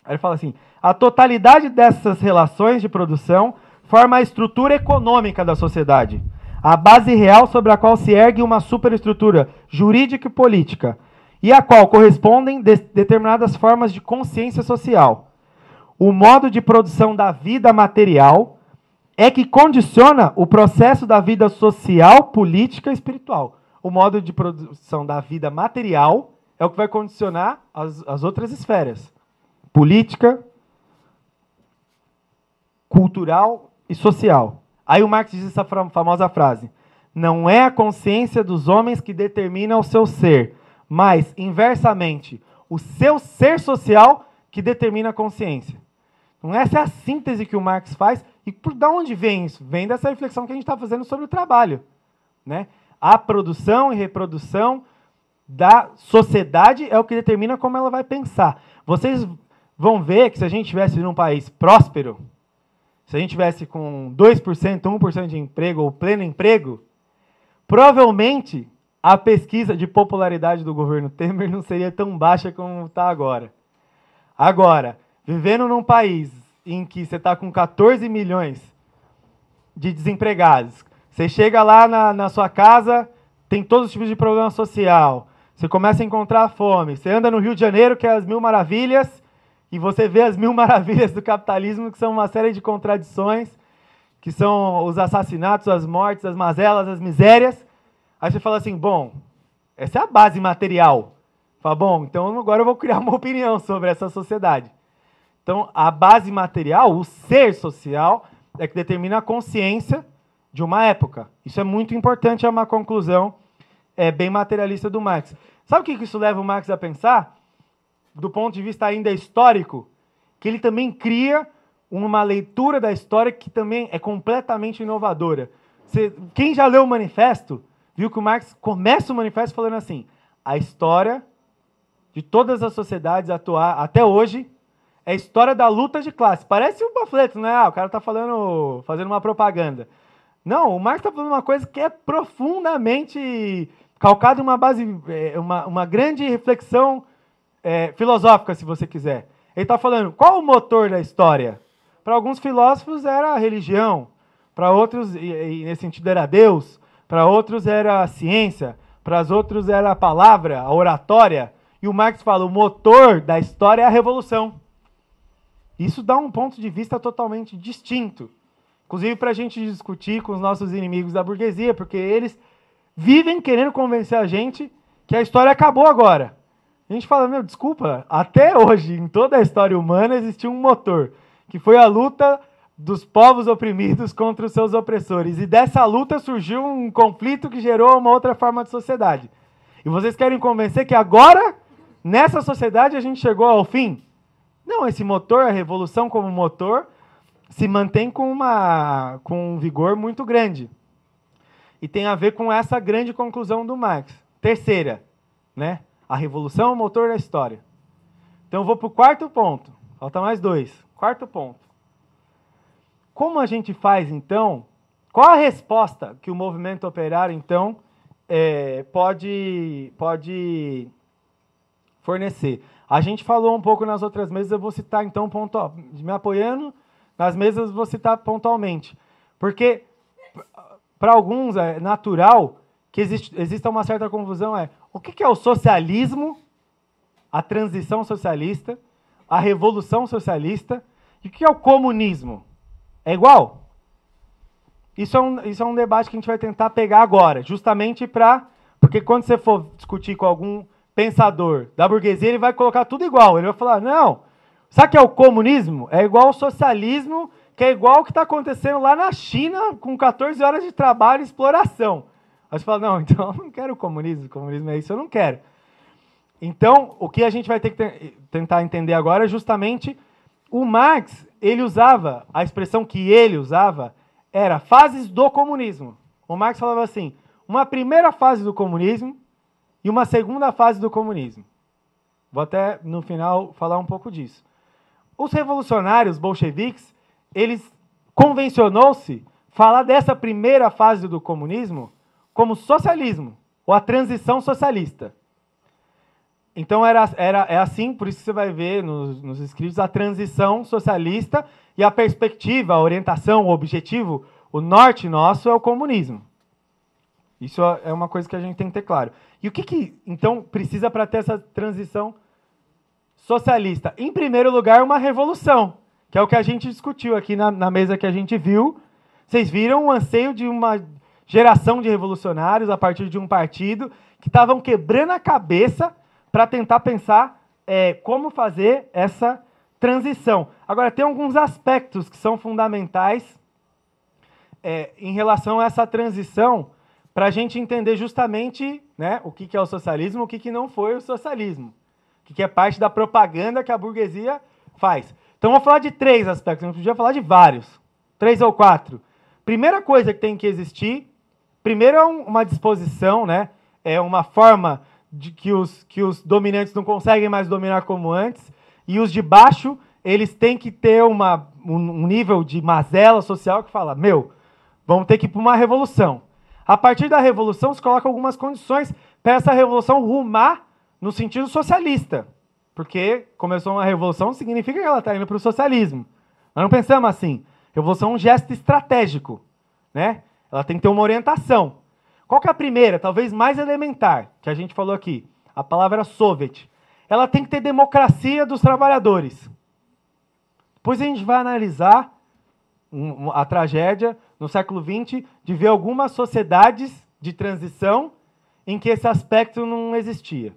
Speaker 1: Aí ele fala assim, a totalidade dessas relações de produção forma a estrutura econômica da sociedade, a base real sobre a qual se ergue uma superestrutura jurídica e política, e a qual correspondem determinadas formas de consciência social. O modo de produção da vida material é que condiciona o processo da vida social, política e espiritual. O modo de produção da vida material é o que vai condicionar as outras esferas. Política, cultural e social. Aí o Marx diz essa famosa frase, não é a consciência dos homens que determina o seu ser, mas, inversamente, o seu ser social que determina a consciência. Então essa é a síntese que o Marx faz. E de onde vem isso? Vem dessa reflexão que a gente está fazendo sobre o trabalho. Né? A produção e reprodução da sociedade é o que determina como ela vai pensar. Vocês vão ver que se a gente estivesse num país próspero, se a gente tivesse com 2%, 1% de emprego ou pleno emprego, provavelmente a pesquisa de popularidade do governo Temer não seria tão baixa como está agora. Agora, vivendo num país em que você está com 14 milhões de desempregados, você chega lá na sua casa, tem todos os tipos de problema social, você começa a encontrar fome, você anda no Rio de Janeiro, que é as 1000 maravilhas, e você vê as 1000 maravilhas do capitalismo, que são uma série de contradições, que são os assassinatos, as mortes, as mazelas, as misérias. Aí você fala assim, bom, essa é a base material. Fala, bom, então agora eu vou criar uma opinião sobre essa sociedade. Então, a base material, o ser social, é que determina a consciência de uma época. Isso é muito importante, é uma conclusão bem materialista do Marx. Sabe o que isso leva o Marx a pensar? Do ponto de vista ainda histórico, que ele também cria uma leitura da história que também é completamente inovadora. Quem já leu o manifesto, viu que o Marx começa o manifesto falando assim, a história de todas as sociedades até hoje é a história da luta de classe. Parece um panfleto, né? O cara está fazendo uma propaganda. Não, o Marx está falando uma coisa que é profundamente calcada em uma base, uma grande reflexão filosófica, se você quiser. Ele está falando, qual o motor da história? Para alguns filósofos era a religião, para outros, e nesse sentido, era Deus, para outros era a ciência, para os outros era a palavra, a oratória. E o Marx fala, o motor da história é a revolução. Isso dá um ponto de vista totalmente distinto. Inclusive para a gente discutir com os nossos inimigos da burguesia, porque eles vivem querendo convencer a gente que a história acabou agora. A gente fala, meu, desculpa, até hoje, em toda a história humana, existiu um motor, que foi a luta dos povos oprimidos contra os seus opressores. E dessa luta surgiu um conflito que gerou uma outra forma de sociedade. E vocês querem convencer que agora, nessa sociedade, a gente chegou ao fim? Não, esse motor, a revolução como motor, se mantém com um vigor muito grande. E tem a ver com essa grande conclusão do Marx. Terceira, né? A revolução é o motor da história. Então eu vou para o quarto ponto. Falta mais 2. Quarto ponto. Como a gente faz, então? Qual a resposta que o movimento operário, então, pode fornecer? A gente falou um pouco nas outras mesas, eu vou citar, então, me apoiando nas mesas, vou citar pontualmente. Porque, para alguns, é natural que exista uma certa confusão. O que é o socialismo, a transição socialista, a revolução socialista, e o que é o comunismo? É igual? Isso é um debate que a gente vai tentar pegar agora, justamente porque quando você for discutir com algum pensador da burguesia, ele vai colocar tudo igual. Ele vai falar, não, sabe o que é o comunismo? É igual ao socialismo, que é igual ao que está acontecendo lá na China, com 14 horas de trabalho e exploração. Aí você fala, não, então eu não quero o comunismo é isso, eu não quero. Então, o que a gente vai ter que tentar entender agora é justamente o Marx, ele usava, a expressão que ele usava era fases do comunismo. O Marx falava assim, uma primeira fase do comunismo e uma segunda fase do comunismo. Vou até, no final, falar um pouco disso. Os revolucionários bolcheviques, eles convencionou-se falar dessa primeira fase do comunismo como socialismo, ou a transição socialista. Então, é assim, por isso que você vai ver nos escritos a transição socialista e a perspectiva, a orientação, o objetivo, o norte nosso é o comunismo. Isso é uma coisa que a gente tem que ter claro. E o que então, precisa para ter essa transição socialista? Em primeiro lugar, uma revolução, que é o que a gente discutiu aqui na mesa que a gente viu. Vocês viram o anseio de uma geração de revolucionários a partir de um partido que estavam quebrando a cabeça para tentar pensar como fazer essa transição. Agora, tem alguns aspectos que são fundamentais em relação a essa transição, para a gente entender justamente, né, o que é o socialismo, o que não foi o socialismo, o que é parte da propaganda que a burguesia faz. Então, vou falar de 3 aspectos, não podia falar de vários, 3 ou 4. Primeira coisa que tem que existir, primeiro é uma disposição, né, é uma forma de que os dominantes não conseguem mais dominar como antes, e os de baixo, eles têm que ter um nível de mazela social que fala, vamos ter que ir para uma revolução. A partir da revolução, se coloca algumas condições para essa revolução rumar no sentido socialista. Porque começou uma revolução, significa que ela está indo para o socialismo. Nós não pensamos assim. Revolução é um gesto estratégico, né? Ela tem que ter uma orientação. Qual que é a primeira, talvez mais elementar, que a gente falou aqui? A palavra soviet. Ela tem que ter democracia dos trabalhadores. Depois a gente vai analisar a tragédia no século XX de ver algumas sociedades de transição em que esse aspecto não existia.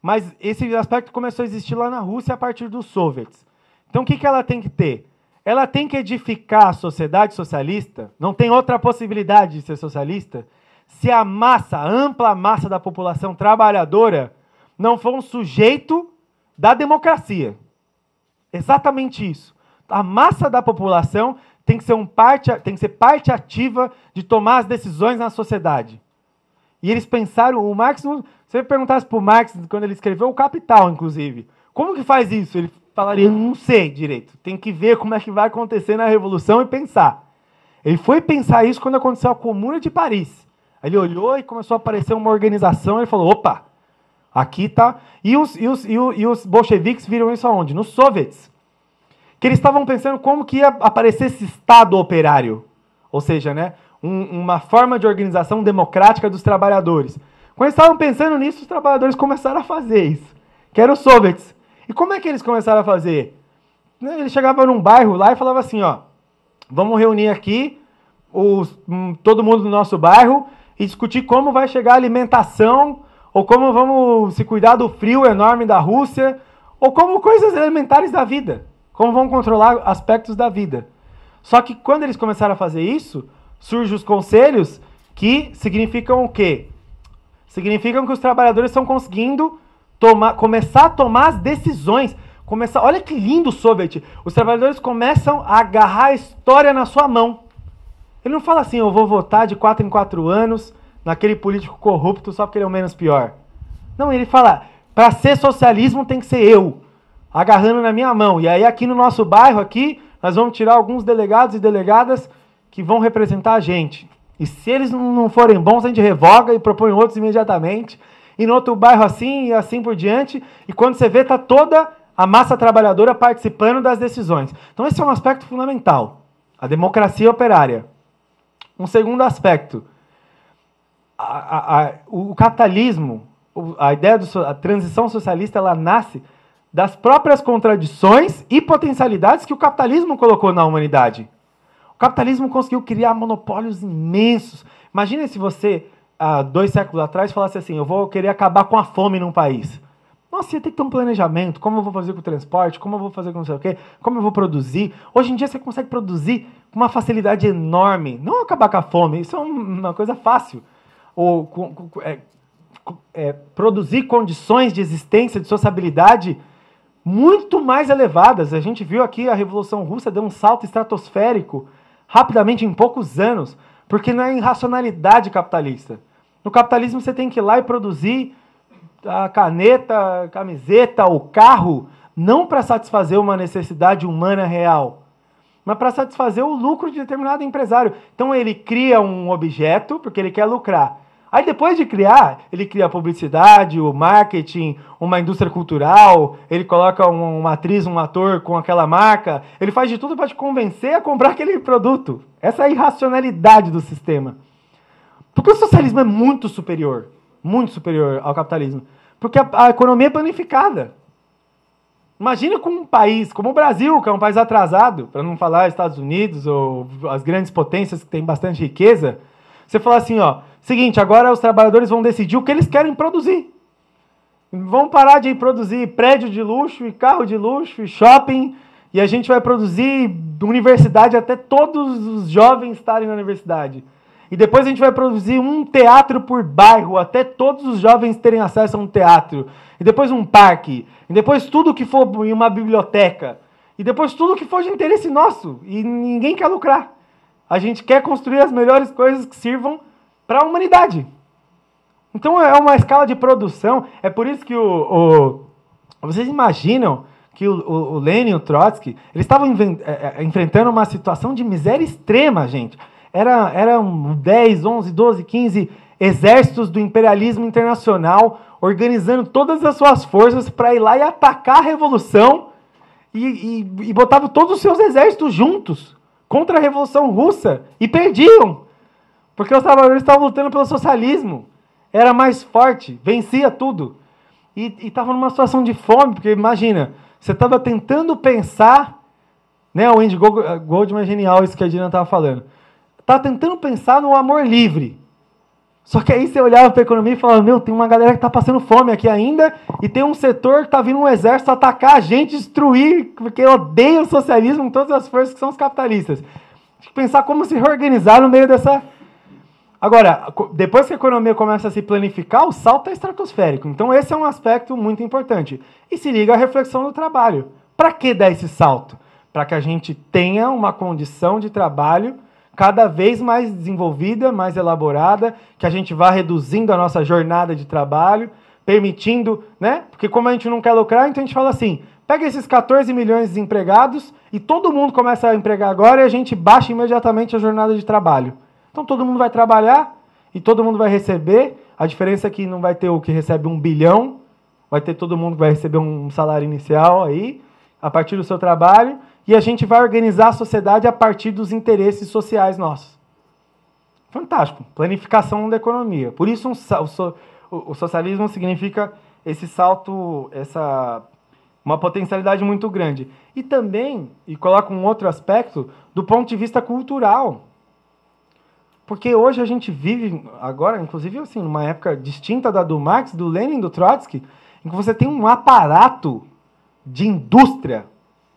Speaker 1: Mas esse aspecto começou a existir lá na Rússia a partir dos soviets. Então o que ela tem que ter? Ela tem que edificar a sociedade socialista, não tem outra possibilidade de ser socialista, se a massa, a ampla massa da população trabalhadora não for um sujeito da democracia. Exatamente isso. A massa da população tem que ser parte ativa de tomar as decisões na sociedade. E eles pensaram, o Marx, se você perguntasse para o Marx, quando ele escreveu O Capital, inclusive, como que faz isso? Ele falaria, não sei direito, tem que ver como é que vai acontecer na Revolução e pensar. Ele foi pensar isso quando aconteceu a Comuna de Paris. Aí ele olhou e começou a aparecer uma organização, ele falou, opa, aqui tá... E os bolcheviques viram isso aonde? Nos soviets. Que eles estavam pensando como que ia aparecer esse Estado operário. Ou seja, né, uma forma de organização democrática dos trabalhadores. Quando eles estavam pensando nisso, os trabalhadores começaram a fazer isso. Que eram os soviets. E como é que eles começaram a fazer? Eles chegavam num bairro lá e falavam assim, ó, vamos reunir aqui todo mundo do nosso bairro e discutir como vai chegar a alimentação, ou como vamos se cuidar do frio enorme da Rússia, ou como coisas elementares da vida, como vão controlar aspectos da vida. Só que quando eles começaram a fazer isso, surgem os conselhos que significam o quê? Significam que os trabalhadores estão conseguindo começar a tomar as decisões. Olha que lindo o soviet. Os trabalhadores começam a agarrar a história na sua mão. Ele não fala assim, eu vou votar de 4 em 4 anos naquele político corrupto só porque ele é o menos pior. Não, ele fala, para ser socialismo tem que ser eu, agarrando na minha mão. E aí aqui no nosso bairro, aqui, nós vamos tirar alguns delegados e delegadas que vão representar a gente. E se eles não forem bons, a gente revoga e propõe outros imediatamente. E no outro bairro assim e assim por diante. E quando você vê, está toda a massa trabalhadora participando das decisões. Então esse é um aspecto fundamental. A democracia operária. Um segundo aspecto. O capitalismo, a ideia da transição socialista, ela nasce das próprias contradições e potencialidades que o capitalismo colocou na humanidade. O capitalismo conseguiu criar monopólios imensos. Imagina se você, há 2 séculos atrás, falasse assim, eu vou querer acabar com a fome num país. Nossa, ia ter que ter um planejamento, como eu vou fazer com o transporte, como eu vou fazer com não sei o quê, como eu vou produzir. Hoje em dia você consegue produzir com uma facilidade enorme. Não acabar com a fome, isso é uma coisa fácil. Ou produzir condições de existência, de sociabilidade muito mais elevadas. A gente viu aqui a Revolução Russa deu um salto estratosférico rapidamente em poucos anos, porque não é irracionalidade capitalista. No capitalismo você tem que ir lá e produzir a caneta, a camiseta, o carro, não para satisfazer uma necessidade humana real, mas para satisfazer o lucro de determinado empresário. Então ele cria um objeto porque ele quer lucrar. Aí depois de criar, ele cria a publicidade, o marketing, uma indústria cultural, ele coloca uma atriz, um ator com aquela marca, ele faz de tudo para te convencer a comprar aquele produto. Essa é a irracionalidade do sistema. Porque o socialismo é muito superior ao capitalismo. Porque a economia é planificada. Imagina com um país como o Brasil, que é um país atrasado, para não falar Estados Unidos ou as grandes potências que têm bastante riqueza, você fala assim, ó, seguinte, agora os trabalhadores vão decidir o que eles querem produzir. Vão parar de produzir prédio de luxo, e carro de luxo, e shopping, e a gente vai produzir universidade até todos os jovens estarem na universidade. E depois a gente vai produzir um teatro por bairro, até todos os jovens terem acesso a um teatro. E depois um parque. E depois tudo que for em uma biblioteca. E depois tudo que for de interesse nosso. E ninguém quer lucrar. A gente quer construir as melhores coisas que sirvam para a humanidade. Então é uma escala de produção. É por isso que vocês imaginam que o Lenin e o Trotsky, eles estavam enfrentando uma situação de miséria extrema, gente. Eram 10, 11, 12, 15 exércitos do imperialismo internacional organizando todas as suas forças para ir lá e atacar a revolução e botavam todos os seus exércitos juntos contra a Revolução Russa e perdiam, porque os trabalhadores estavam lutando pelo socialismo. Era mais forte, vencia tudo. E estava numa situação de fome, porque imagina, você estava tentando pensar, né, o Andy Goldman é genial isso que a Dina estava falando. Estava tentando pensar no amor livre. Só que aí você olhava para a economia e falava, meu, tem uma galera que está passando fome aqui ainda, e tem um setor que está vindo um exército atacar a gente, destruir, porque odeia o socialismo com todas as forças que são os capitalistas. Tem que pensar como se reorganizar no meio dessa... Agora, depois que a economia começa a se planificar, o salto é estratosférico. Então esse é um aspecto muito importante. E se liga à reflexão do trabalho. Para que dar esse salto? Para que a gente tenha uma condição de trabalho cada vez mais desenvolvida, mais elaborada, que a gente vá reduzindo a nossa jornada de trabalho, permitindo, né? Porque como a gente não quer lucrar, então a gente fala assim, pega esses 14 milhões de desempregados e todo mundo começa a empregar agora e a gente baixa imediatamente a jornada de trabalho. Então todo mundo vai trabalhar e todo mundo vai receber. A diferença é que não vai ter o que recebe 1 bilhão, vai ter todo mundo que vai receber um salário inicial aí, a partir do seu trabalho, e a gente vai organizar a sociedade a partir dos interesses sociais nossos. Fantástico. Planificação da economia. Por isso o socialismo significa esse salto, uma potencialidade muito grande. E também, e coloca um outro aspecto, do ponto de vista cultural. Porque hoje a gente vive, agora, inclusive, assim, numa época distinta da do Marx, do Lenin, do Trotsky, em que você tem um aparato de indústria,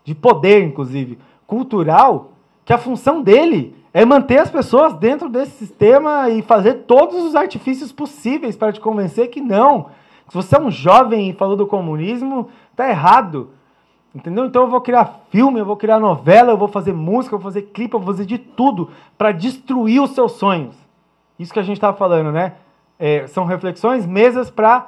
Speaker 1: de poder, inclusive, cultural, que a função dele é manter as pessoas dentro desse sistema e fazer todos os artifícios possíveis para te convencer que não. Se você é um jovem e falou do comunismo, tá errado. Entendeu? Então eu vou criar filme, eu vou criar novela, eu vou fazer música, eu vou fazer clipe, eu vou fazer de tudo para destruir os seus sonhos. Isso que a gente estava falando, né? São reflexões, mesas para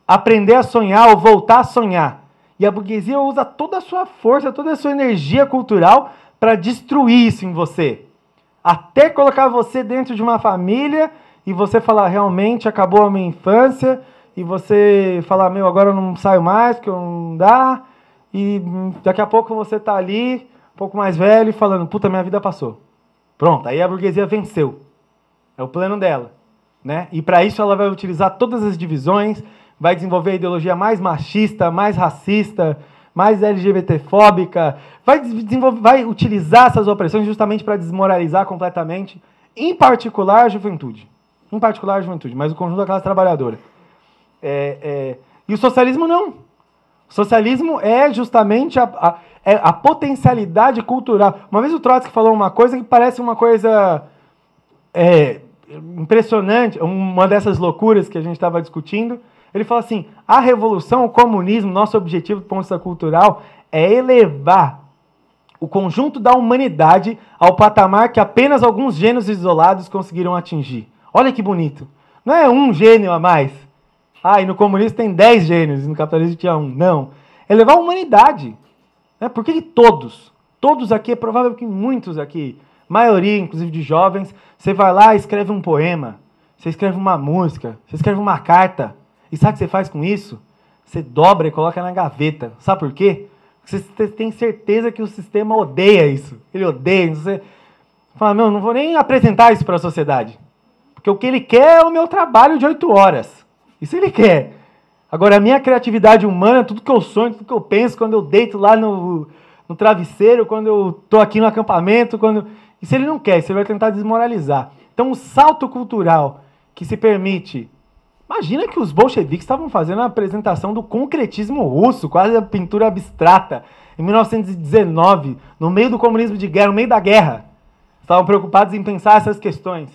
Speaker 1: aprender a sonhar ou voltar a sonhar. E a burguesia usa toda a sua força, toda a sua energia cultural para destruir isso em você. Até colocar você dentro de uma família e você falar, realmente acabou a minha infância, e você falar, meu, agora eu não saio mais, porque não dá, e daqui a pouco você está ali, um pouco mais velho, falando, puta, minha vida passou. Pronto, aí a burguesia venceu. É o plano dela, né? E para isso ela vai utilizar todas as divisões, vai desenvolver a ideologia mais machista, mais racista, mais LGBTfóbica, vai utilizar essas opressões justamente para desmoralizar completamente, em particular a juventude. Em particular a juventude, mas o conjunto da classe trabalhadora. E o socialismo não. O socialismo é justamente a potencialidade cultural. Uma vez o Trotsky falou uma coisa que parece uma coisa impressionante, uma dessas loucuras que a gente estava discutindo. Ele fala assim, a revolução, o comunismo, nosso objetivo do ponto de vista cultural é elevar o conjunto da humanidade ao patamar que apenas alguns gênios isolados conseguiram atingir. Olha que bonito. Não é um gênio a mais. E no comunismo tem 10 gênios, e no capitalismo tinha um. Não. É levar a humanidade. Por que todos? Todos aqui, é provável que muitos aqui, maioria, inclusive de jovens, você vai lá e escreve um poema, você escreve uma música, você escreve uma carta. E sabe o que você faz com isso? Você dobra e coloca na gaveta. Sabe por quê? Porque você tem certeza que o sistema odeia isso. Ele odeia. Você fala, não vou nem apresentar isso para a sociedade. Porque o que ele quer é o meu trabalho de 8 horas. Isso ele quer. Agora, a minha criatividade humana, tudo que eu sonho, tudo que eu penso, quando eu deito lá no travesseiro, quando eu estou aqui no acampamento, isso ele não quer, isso ele vai tentar desmoralizar. Então, o salto cultural que se permite... Imagina que os bolcheviques estavam fazendo a apresentação do concretismo russo, quase a pintura abstrata, em 1919, no meio do comunismo de guerra, no meio da guerra. Estavam preocupados em pensar essas questões.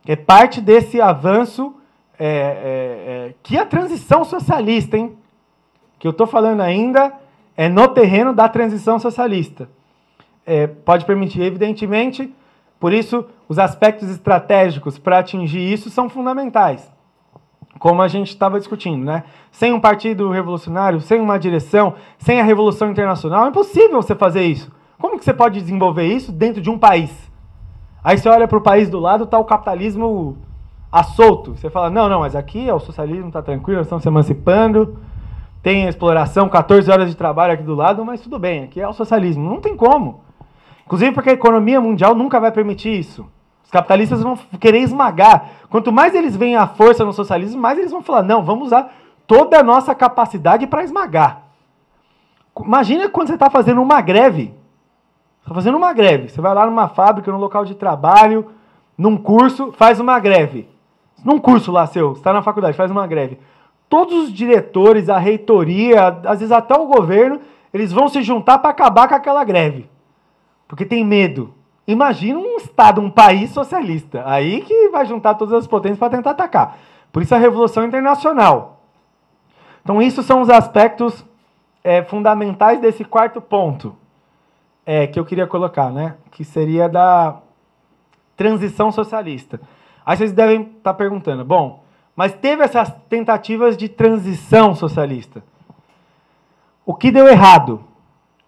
Speaker 1: É parte desse avanço que a transição socialista, hein? Que eu estou falando ainda é no terreno da transição socialista. Pode permitir, evidentemente, por isso os aspectos estratégicos para atingir isso são fundamentais. Como a gente estava discutindo, né? Sem um partido revolucionário, sem uma direção, sem a Revolução Internacional, é impossível você fazer isso. Como que você pode desenvolver isso dentro de um país? Aí você olha para o país do lado, está o capitalismo solto. Você fala, não, mas aqui é o socialismo, está tranquilo, nós estamos se emancipando, tem a exploração, 14 horas de trabalho aqui do lado, mas tudo bem, aqui é o socialismo. Não tem como. Inclusive porque a economia mundial nunca vai permitir isso. Os capitalistas vão querer esmagar. Quanto mais eles veem a força no socialismo, mais eles vão falar, não, vamos usar toda a nossa capacidade para esmagar. Imagina quando você está fazendo uma greve. Você está fazendo uma greve. Você vai lá numa fábrica, num local de trabalho, num curso, faz uma greve. Num curso lá seu, você está na faculdade, faz uma greve. Todos os diretores, a reitoria, às vezes até o governo, eles vão se juntar para acabar com aquela greve. Porque tem medo. Imagina um Estado, um país socialista. Aí que vai juntar todas as potências para tentar atacar. Por isso a Revolução Internacional. Então, isso são os aspectos fundamentais desse quarto ponto que eu queria colocar, né? Que seria da transição socialista. Aí vocês devem estar perguntando, bom, mas teve essas tentativas de transição socialista. O que deu errado?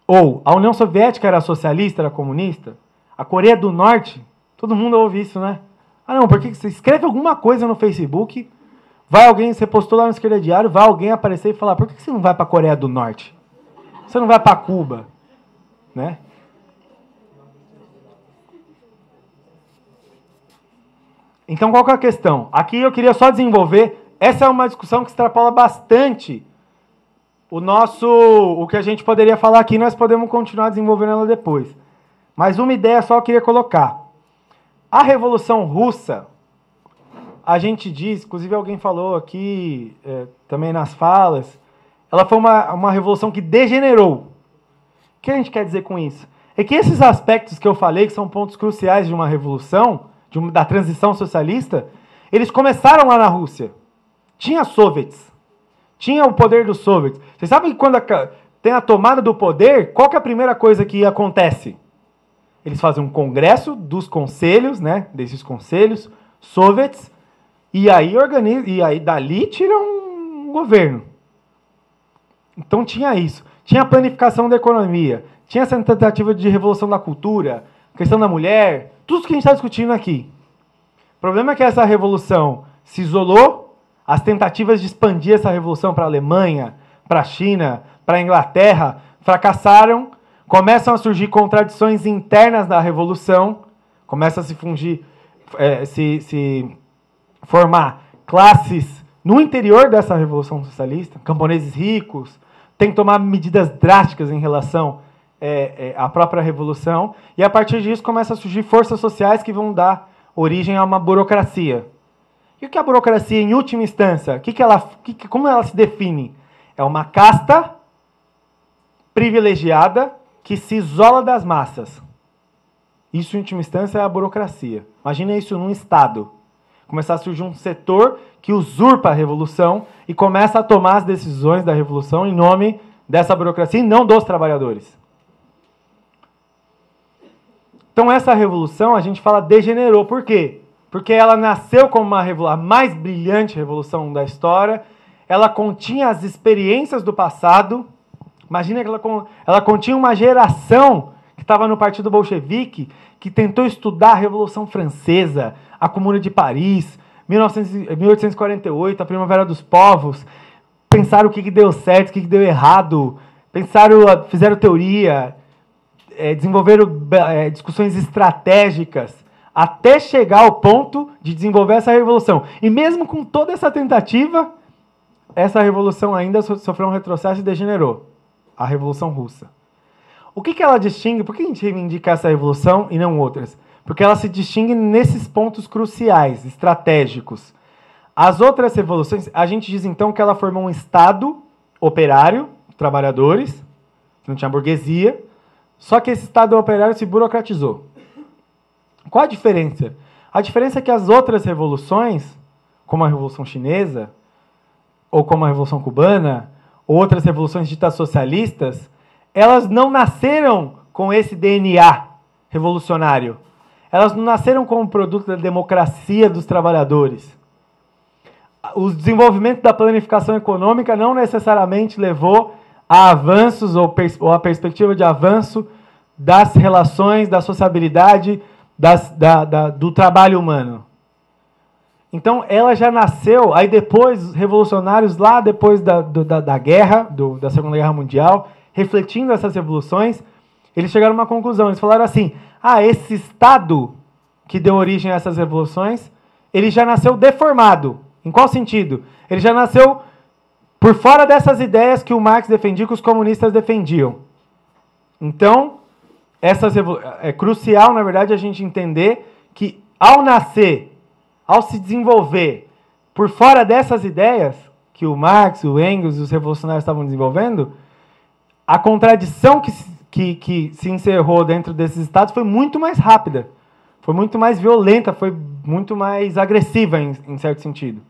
Speaker 1: Ou a União Soviética era socialista, era comunista? A Coreia do Norte? Todo mundo ouve isso, né? Ah, não, porque você escreve alguma coisa no Facebook, vai alguém, você postou lá no Esquerda Diário, vai alguém aparecer e falar, por que você não vai para a Coreia do Norte? Você não vai para Cuba? Né? Então, qual que é a questão? Aqui eu queria só desenvolver, essa é uma discussão que extrapola bastante o que a gente poderia falar aqui, nós podemos continuar desenvolvendo ela depois. Mas uma ideia só eu queria colocar. A Revolução Russa, a gente diz, inclusive alguém falou aqui, também nas falas, ela foi uma revolução que degenerou. O que a gente quer dizer com isso? É que esses aspectos que eu falei, que são pontos cruciais de uma revolução, da transição socialista, eles começaram lá na Rússia. Tinha soviets. Tinha o poder dos soviets. Vocês sabem que quando tem a tomada do poder, qual que é a primeira coisa que acontece? Eles fazem um congresso dos conselhos, né, desses conselhos soviets, e aí dali tiram um governo. Então tinha isso. Tinha a planificação da economia, tinha essa tentativa de revolução da cultura, questão da mulher, tudo que a gente está discutindo aqui. O problema é que essa revolução se isolou, as tentativas de expandir essa revolução para a Alemanha, para a China, para a Inglaterra, fracassaram, começam a surgir contradições internas da revolução, começa a se formar classes no interior dessa revolução socialista, camponeses ricos, tem que tomar medidas drásticas em relação à própria revolução, e a partir disso começa a surgir forças sociais que vão dar origem a uma burocracia. E o que é a burocracia, em última instância? Como ela se define? É uma casta privilegiada que se isola das massas. Isso, em última instância, é a burocracia. Imagina isso num Estado. Começar a surgir um setor que usurpa a revolução e começa a tomar as decisões da revolução em nome dessa burocracia e não dos trabalhadores. Então, essa revolução, a gente fala, degenerou. Por quê? Porque ela nasceu como a mais brilhante revolução da história, ela continha as experiências do passado. Imagina que ela continha uma geração que estava no Partido Bolchevique, que tentou estudar a Revolução Francesa, a Comuna de Paris, 1848, a Primavera dos Povos, pensaram o que deu certo, o que deu errado, fizeram teoria, desenvolveram discussões estratégicas, até chegar ao ponto de desenvolver essa revolução. E mesmo com toda essa tentativa, essa revolução ainda sofreu um retrocesso e degenerou. A Revolução Russa. O que ela distingue? Por que a gente reivindica essa revolução e não outras? Porque ela se distingue nesses pontos cruciais, estratégicos. As outras revoluções, a gente diz então que ela formou um Estado operário, trabalhadores, que não tinha burguesia, só que esse Estado operário se burocratizou. Qual a diferença? A diferença é que as outras revoluções, como a Revolução Chinesa, ou como a Revolução Cubana, ou outras revoluções ditas socialistas, elas não nasceram com esse DNA revolucionário. Elas não nasceram como produto da democracia dos trabalhadores. O desenvolvimento da planificação econômica não necessariamente levou a avanços ou a perspectiva de avanço das relações, da sociabilidade, do trabalho humano. Então, ela já nasceu, aí depois, os revolucionários, lá depois da guerra, da Segunda Guerra Mundial, refletindo essas revoluções, eles chegaram a uma conclusão. Eles falaram assim, esse Estado que deu origem a essas revoluções, ele já nasceu deformado. Em qual sentido? Ele já nasceu por fora dessas ideias que o Marx defendia, que os comunistas defendiam. Então, é crucial, na verdade, a gente entender que, ao nascer, ao se desenvolver por fora dessas ideias que o Marx, o Engels e os revolucionários estavam desenvolvendo, a contradição que se encerrou dentro desses estados foi muito mais rápida, foi muito mais violenta, foi muito mais agressiva, em certo sentido.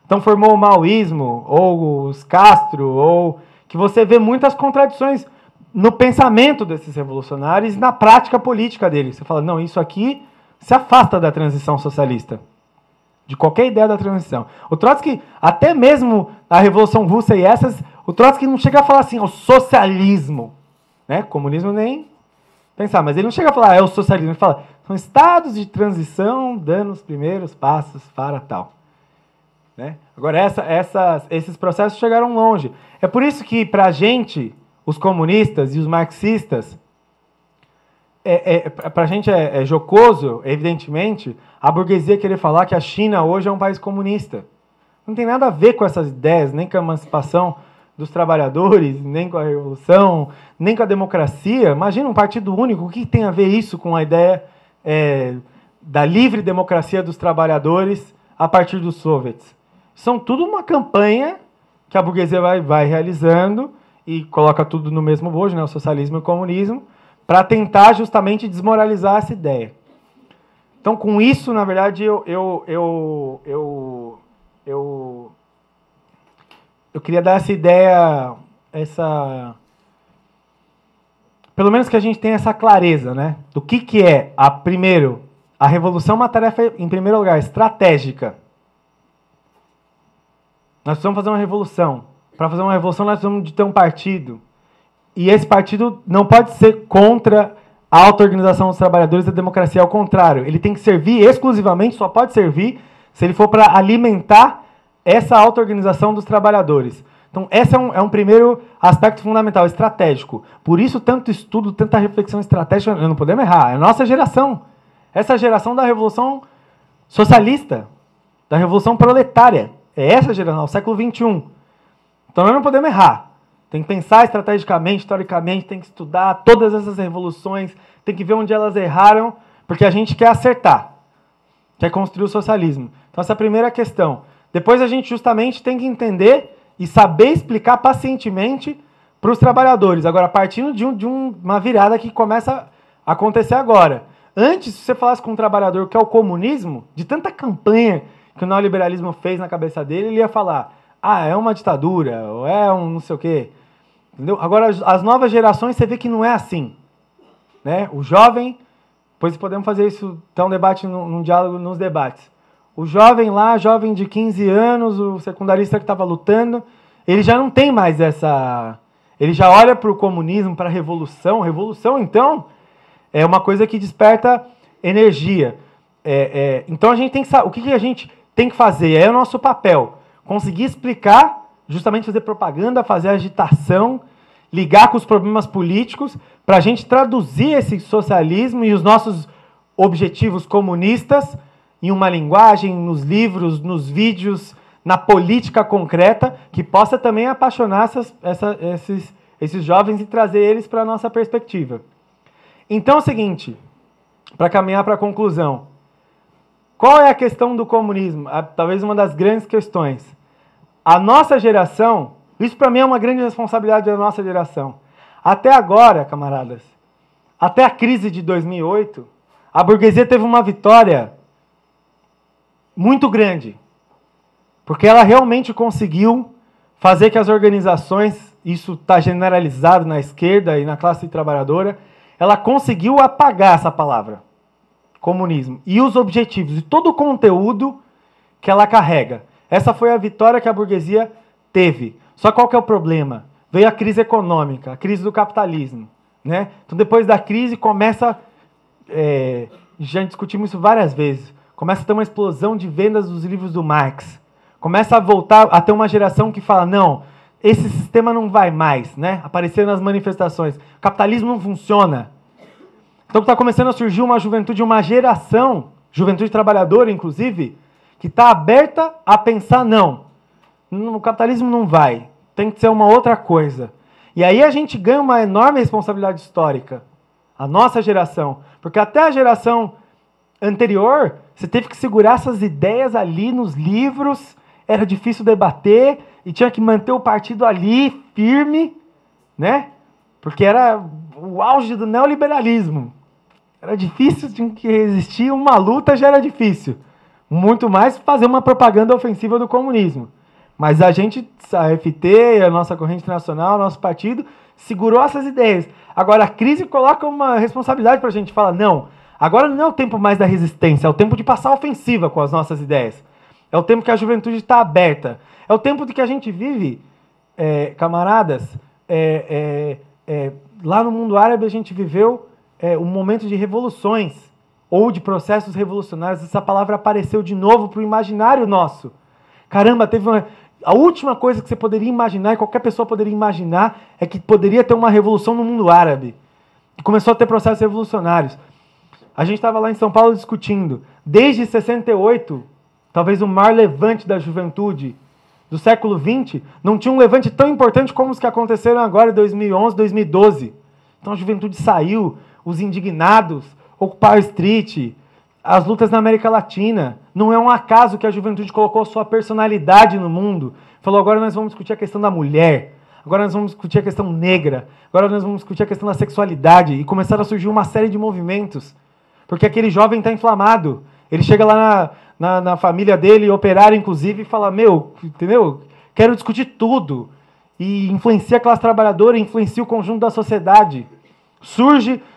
Speaker 1: Então formou o maoísmo, ou os Castro, ou que você vê muitas contradições no pensamento desses revolucionários e na prática política deles. Você fala, não, isso aqui se afasta da transição socialista, de qualquer ideia da transição. O Trotsky, até mesmo a Revolução Russa e essas, o Trotsky não chega a falar assim, o socialismo, né? Comunismo nem pensar, mas ele não chega a falar, é o socialismo, ele fala, são estados de transição dando os primeiros passos para tal. Né? Agora, esses processos chegaram longe. É por isso que, para a gente, os comunistas e os marxistas, para a gente é jocoso, evidentemente, a burguesia querer falar que a China hoje é um país comunista. Não tem nada a ver com essas ideias, nem com a emancipação dos trabalhadores, nem com a revolução, nem com a democracia. Imagina um partido único, o que tem a ver isso com a ideia da livre democracia dos trabalhadores a partir dos soviets? São tudo uma campanha que a burguesia vai realizando e coloca tudo no mesmo bojo, né, o socialismo e o comunismo, para tentar justamente desmoralizar essa ideia. Então, com isso, na verdade, eu queria dar essa ideia, pelo menos que a gente tenha essa clareza, né, do que é, primeiro, a revolução é uma tarefa, em primeiro lugar, estratégica. Nós precisamos fazer uma revolução. Para fazer uma revolução, nós precisamos de ter um partido. E esse partido não pode ser contra a auto-organização dos trabalhadores e a democracia. Ao contrário, ele tem que servir exclusivamente, só pode servir se ele for para alimentar essa auto-organização dos trabalhadores. Então, esse é um primeiro aspecto fundamental, estratégico. Por isso, tanto estudo, tanta reflexão estratégica, não podemos errar. É a nossa geração. Essa geração da revolução socialista, da revolução proletária. É essa geração, o século XXI. Então, nós não podemos errar. Tem que pensar estrategicamente, historicamente, tem que estudar todas essas revoluções, tem que ver onde elas erraram, porque a gente quer acertar, quer construir o socialismo. Então, essa é a primeira questão. Depois, a gente justamente tem que entender e saber explicar pacientemente para os trabalhadores. Agora, partindo de uma virada que começa a acontecer agora. Antes, se você falasse com um trabalhador que é o comunismo, de tanta campanha que o neoliberalismo fez na cabeça dele, ele ia falar, é uma ditadura, ou é um não sei o quê. Entendeu? Agora, as novas gerações, você vê que não é assim. Né? O jovem, pois podemos fazer isso, ter um debate, num diálogo nos debates. O jovem lá, jovem de 15 anos, o secundarista que estava lutando, ele já não tem mais essa... Ele já olha para o comunismo, para a revolução. Revolução, então, é uma coisa que desperta energia. Então, a gente tem que saber... O que a gente tem que fazer? É o nosso papel. Conseguir explicar, justamente fazer propaganda, fazer agitação, ligar com os problemas políticos, para a gente traduzir esse socialismo e os nossos objetivos comunistas em uma linguagem, nos livros, nos vídeos, na política concreta, que possa também apaixonar esses jovens e trazer eles para a nossa perspectiva. Então é o seguinte, para caminhar para a conclusão, qual é a questão do comunismo? Talvez uma das grandes questões. A nossa geração, isso para mim é uma grande responsabilidade da nossa geração. Até agora, camaradas, até a crise de 2008, a burguesia teve uma vitória muito grande, porque ela realmente conseguiu fazer que as organizações, isso está generalizado na esquerda e na classe trabalhadora, ela conseguiu apagar essa palavra, comunismo, e os objetivos, e todo o conteúdo que ela carrega. Essa foi a vitória que a burguesia teve. Só qual que é o problema? Veio a crise econômica, a crise do capitalismo. Né? Então, depois da crise, começa... já discutimos isso várias vezes. Começa a ter uma explosão de vendas dos livros do Marx. Começa a voltar a ter uma geração que fala, não, esse sistema não vai mais, né? Aparecer nas manifestações. O capitalismo não funciona. Então está começando a surgir uma juventude, uma geração, juventude trabalhadora, inclusive, que está aberta a pensar, não, o capitalismo não vai, tem que ser uma outra coisa. E aí a gente ganha uma enorme responsabilidade histórica, a nossa geração, porque até a geração anterior, você teve que segurar essas ideias ali nos livros, era difícil debater, e tinha que manter o partido ali, firme, né? Porque era o auge do neoliberalismo. Era difícil, tinha que resistir, uma luta já era difícil. Muito mais fazer uma propaganda ofensiva do comunismo. Mas a gente, a FT, a nossa corrente internacional, o nosso partido, segurou essas ideias. Agora a crise coloca uma responsabilidade para a gente falar, não, agora não é o tempo mais da resistência, é o tempo de passar a ofensiva com as nossas ideias. É o tempo que a juventude está aberta. É o tempo de que a gente vive, camaradas, lá no mundo árabe a gente viveu um momento de revoluções, ou de processos revolucionários. Essa palavra apareceu de novo para o imaginário nosso. Caramba, a última coisa que você poderia imaginar, e qualquer pessoa poderia imaginar, é que poderia ter uma revolução no mundo árabe. E começou a ter processos revolucionários. A gente estava lá em São Paulo discutindo, desde 68, talvez o maior levante da juventude do século XX, não tinha um levante tão importante como os que aconteceram agora em 2011, 2012. Então a juventude saiu, os indignados, Occupy Street, as lutas na América Latina. Não é um acaso que a juventude colocou sua personalidade no mundo. Falou, agora nós vamos discutir a questão da mulher, agora nós vamos discutir a questão negra, agora nós vamos discutir a questão da sexualidade. E começaram a surgir uma série de movimentos. Porque aquele jovem está inflamado. Ele chega lá na família dele, operário inclusive, e fala, entendeu? Quero discutir tudo. E influencia a classe trabalhadora, influencia o conjunto da sociedade.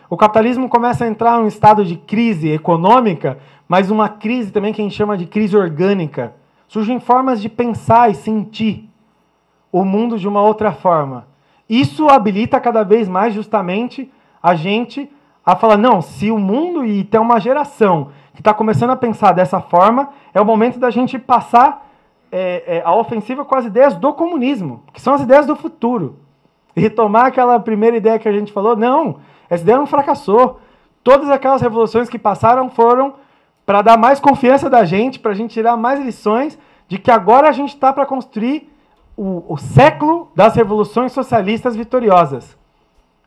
Speaker 1: O capitalismo começa a entrar em um estado de crise econômica, mas uma crise também que a gente chama de crise orgânica. Surgem formas de pensar e sentir o mundo de uma outra forma. Isso habilita cada vez mais justamente a gente a falar, não, se o mundo e tem uma geração que está começando a pensar dessa forma, é o momento da gente passar a ofensiva com as ideias do comunismo, que são as ideias do futuro. E retomar aquela primeira ideia que a gente falou, não, essa ideia não fracassou. Todas aquelas revoluções que passaram foram para dar mais confiança da gente, para a gente tirar mais lições de que agora a gente está para construir o século das revoluções socialistas vitoriosas.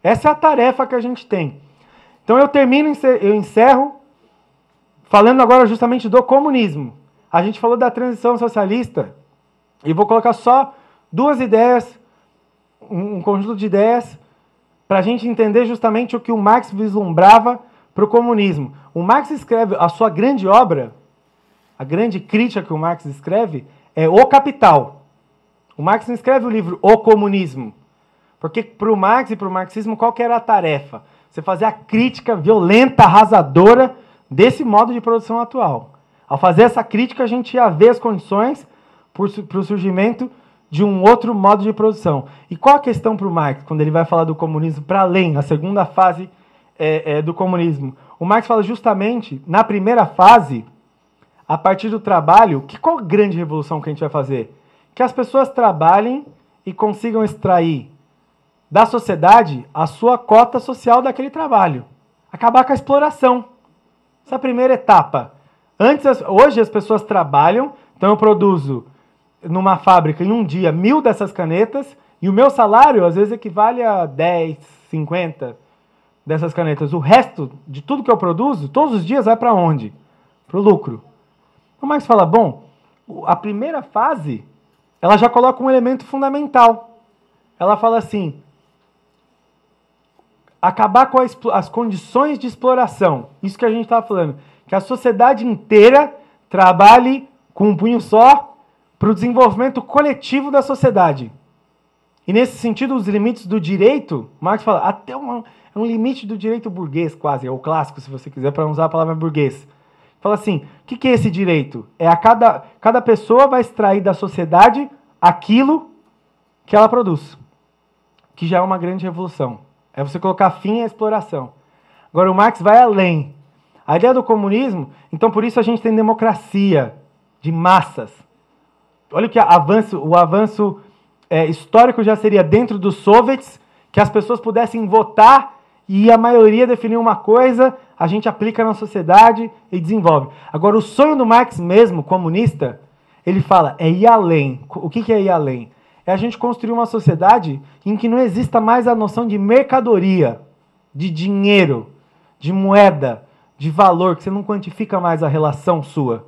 Speaker 1: Essa é a tarefa que a gente tem. Então eu encerro falando agora justamente do comunismo. A gente falou da transição socialista e vou colocar só duas ideias, um conjunto de ideias, para a gente entender justamente o que o Marx vislumbrava para o comunismo. O Marx escreve, a sua grande obra, a grande crítica que o Marx escreve é O Capital. O Marx não escreve o livro O Comunismo, porque para o Marx e para o marxismo qual que era a tarefa? Você fazer a crítica violenta, arrasadora desse modo de produção atual. Ao fazer essa crítica, a gente ia ver as condições para o surgimento de um outro modo de produção. E qual a questão para o Marx, quando ele vai falar do comunismo para além, a segunda fase do comunismo? O Marx fala justamente, na primeira fase, a partir do trabalho, qual a grande revolução que a gente vai fazer? Que as pessoas trabalhem e consigam extrair da sociedade a sua cota social daquele trabalho. Acabar com a exploração. Essa é a primeira etapa. Hoje as pessoas trabalham, então eu produzo numa fábrica em um dia 1000 dessas canetas e o meu salário às vezes equivale a 10, 50 dessas canetas. O resto de tudo que eu produzo, todos os dias vai para onde? Para o lucro. O Marx fala, bom, a primeira fase, ela já coloca um elemento fundamental. Ela fala assim, acabar com as condições de exploração. Isso que a gente estava falando. Que a sociedade inteira trabalhe com um punho só para o desenvolvimento coletivo da sociedade. E nesse sentido, os limites do direito, Marx fala, até um limite do direito burguês quase, é o clássico, se você quiser, para usar a palavra burguês. Fala assim, o que é esse direito? Cada pessoa vai extrair da sociedade aquilo que ela produz. Que já é uma grande revolução. É você colocar fim à exploração. Agora o Marx vai além. A ideia do comunismo, então por isso a gente tem democracia de massas. Olha que o avanço histórico já seria dentro dos soviets, que as pessoas pudessem votar e a maioria definir uma coisa, a gente aplica na sociedade e desenvolve. Agora, o sonho do Marx mesmo, comunista, ele fala, é ir além. O que é ir além? É a gente construir uma sociedade em que não exista mais a noção de mercadoria, de dinheiro, de moeda, de valor, que você não quantifica mais a relação sua.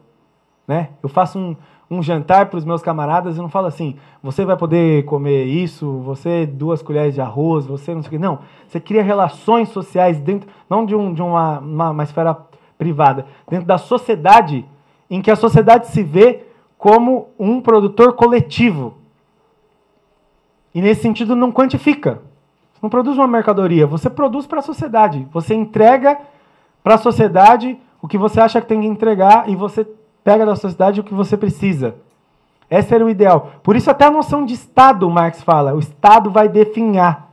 Speaker 1: Né? Eu faço um jantar para os meus camaradas e não falo assim, você vai poder comer isso, você 2 colheres de arroz, você não sei o que. Não, você cria relações sociais dentro, não de uma esfera privada, dentro da sociedade, em que a sociedade se vê como um produtor coletivo. E nesse sentido não quantifica. Você não produz uma mercadoria, você produz para a sociedade. Você entrega para a sociedade o que você acha que tem que entregar e você pega da sociedade o que você precisa. Esse era o ideal. Por isso até a noção de Estado, Marx fala, o Estado vai definhar.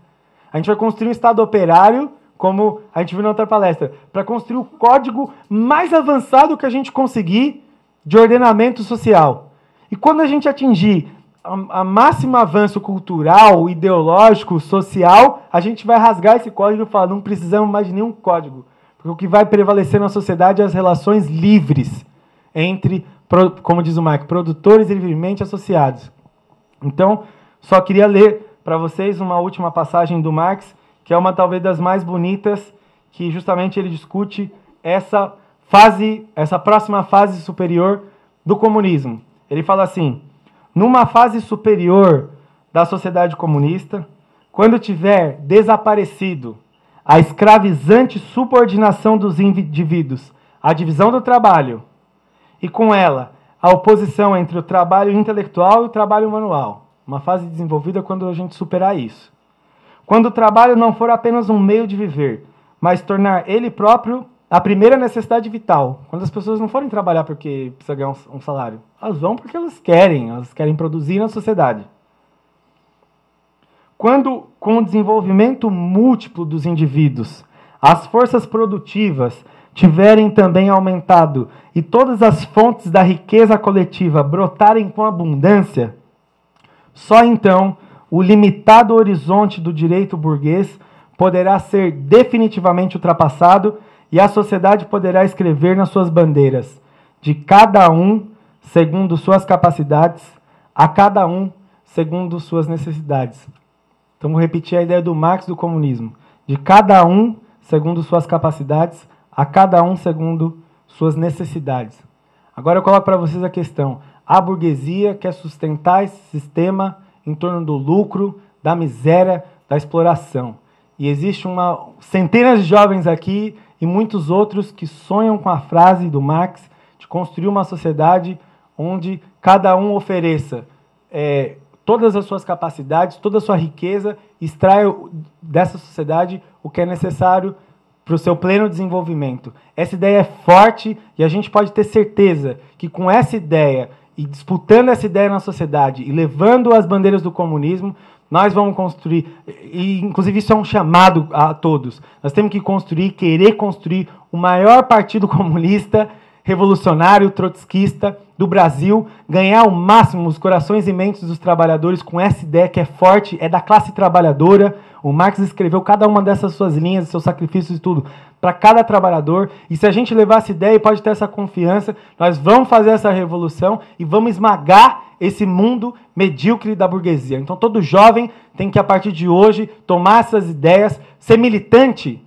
Speaker 1: A gente vai construir um Estado operário, como a gente viu na outra palestra, para construir o código mais avançado que a gente conseguir de ordenamento social. E quando a gente atingir a máximo avanço cultural, ideológico, social, a gente vai rasgar esse código e falar, não precisamos mais de nenhum código. Porque o que vai prevalecer na sociedade é as relações livres entre, como diz o Marx, produtores e livremente associados. Então, só queria ler para vocês uma última passagem do Marx, que é uma talvez das mais bonitas, que justamente ele discute essa próxima fase superior do comunismo. Ele fala assim, numa fase superior da sociedade comunista, quando tiver desaparecido a escravizante subordinação dos indivíduos à divisão do trabalho, e com ela a oposição entre o trabalho intelectual e o trabalho manual, uma fase desenvolvida quando a gente superar isso. Quando o trabalho não for apenas um meio de viver, mas tornar ele próprio a primeira necessidade vital. Quando as pessoas não forem trabalhar porque precisa ganhar um salário, elas vão porque elas querem produzir na sociedade. Quando, com o desenvolvimento múltiplo dos indivíduos, as forças produtivas tiverem também aumentado e todas as fontes da riqueza coletiva brotarem com abundância, só então o limitado horizonte do direito burguês poderá ser definitivamente ultrapassado e a sociedade poderá escrever nas suas bandeiras, de cada um segundo suas capacidades, a cada um segundo suas necessidades. Então, vou repetir a ideia do Marx do comunismo. De cada um segundo suas capacidades, a cada um segundo suas necessidades. Agora eu coloco para vocês a questão. A burguesia quer sustentar esse sistema em torno do lucro, da miséria, da exploração. E existe centenas de jovens aqui e muitos outros que sonham com a frase do Marx de construir uma sociedade onde cada um ofereça todas as suas capacidades, toda a sua riqueza, extraia dessa sociedade o que é necessário para o seu pleno desenvolvimento. Essa ideia é forte e a gente pode ter certeza que com essa ideia e disputando essa ideia na sociedade e levando as bandeiras do comunismo, nós vamos construir, e inclusive isso é um chamado a todos, nós temos que construir, querer construir o maior partido comunista, revolucionário, trotskista do Brasil, ganhar ao máximo os corações e mentes dos trabalhadores com essa ideia que é forte, é da classe trabalhadora. O Marx escreveu cada uma dessas suas linhas, seus sacrifícios e tudo, para cada trabalhador. E se a gente levar essa ideia e pode ter essa confiança, nós vamos fazer essa revolução e vamos esmagar esse mundo medíocre da burguesia. Então todo jovem tem que, a partir de hoje, tomar essas ideias, ser militante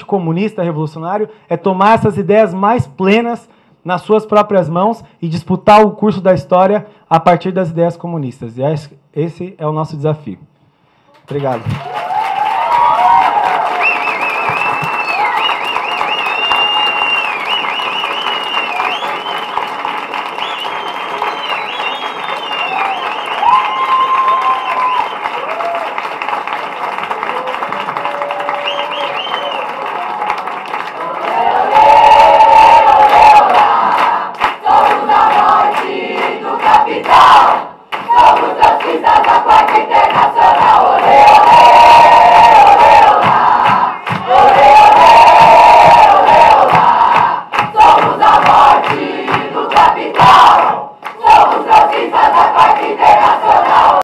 Speaker 1: comunista, revolucionário, é tomar essas ideias mais plenas nas suas próprias mãos e disputar o curso da história a partir das ideias comunistas. E esse é o nosso desafio. Obrigado.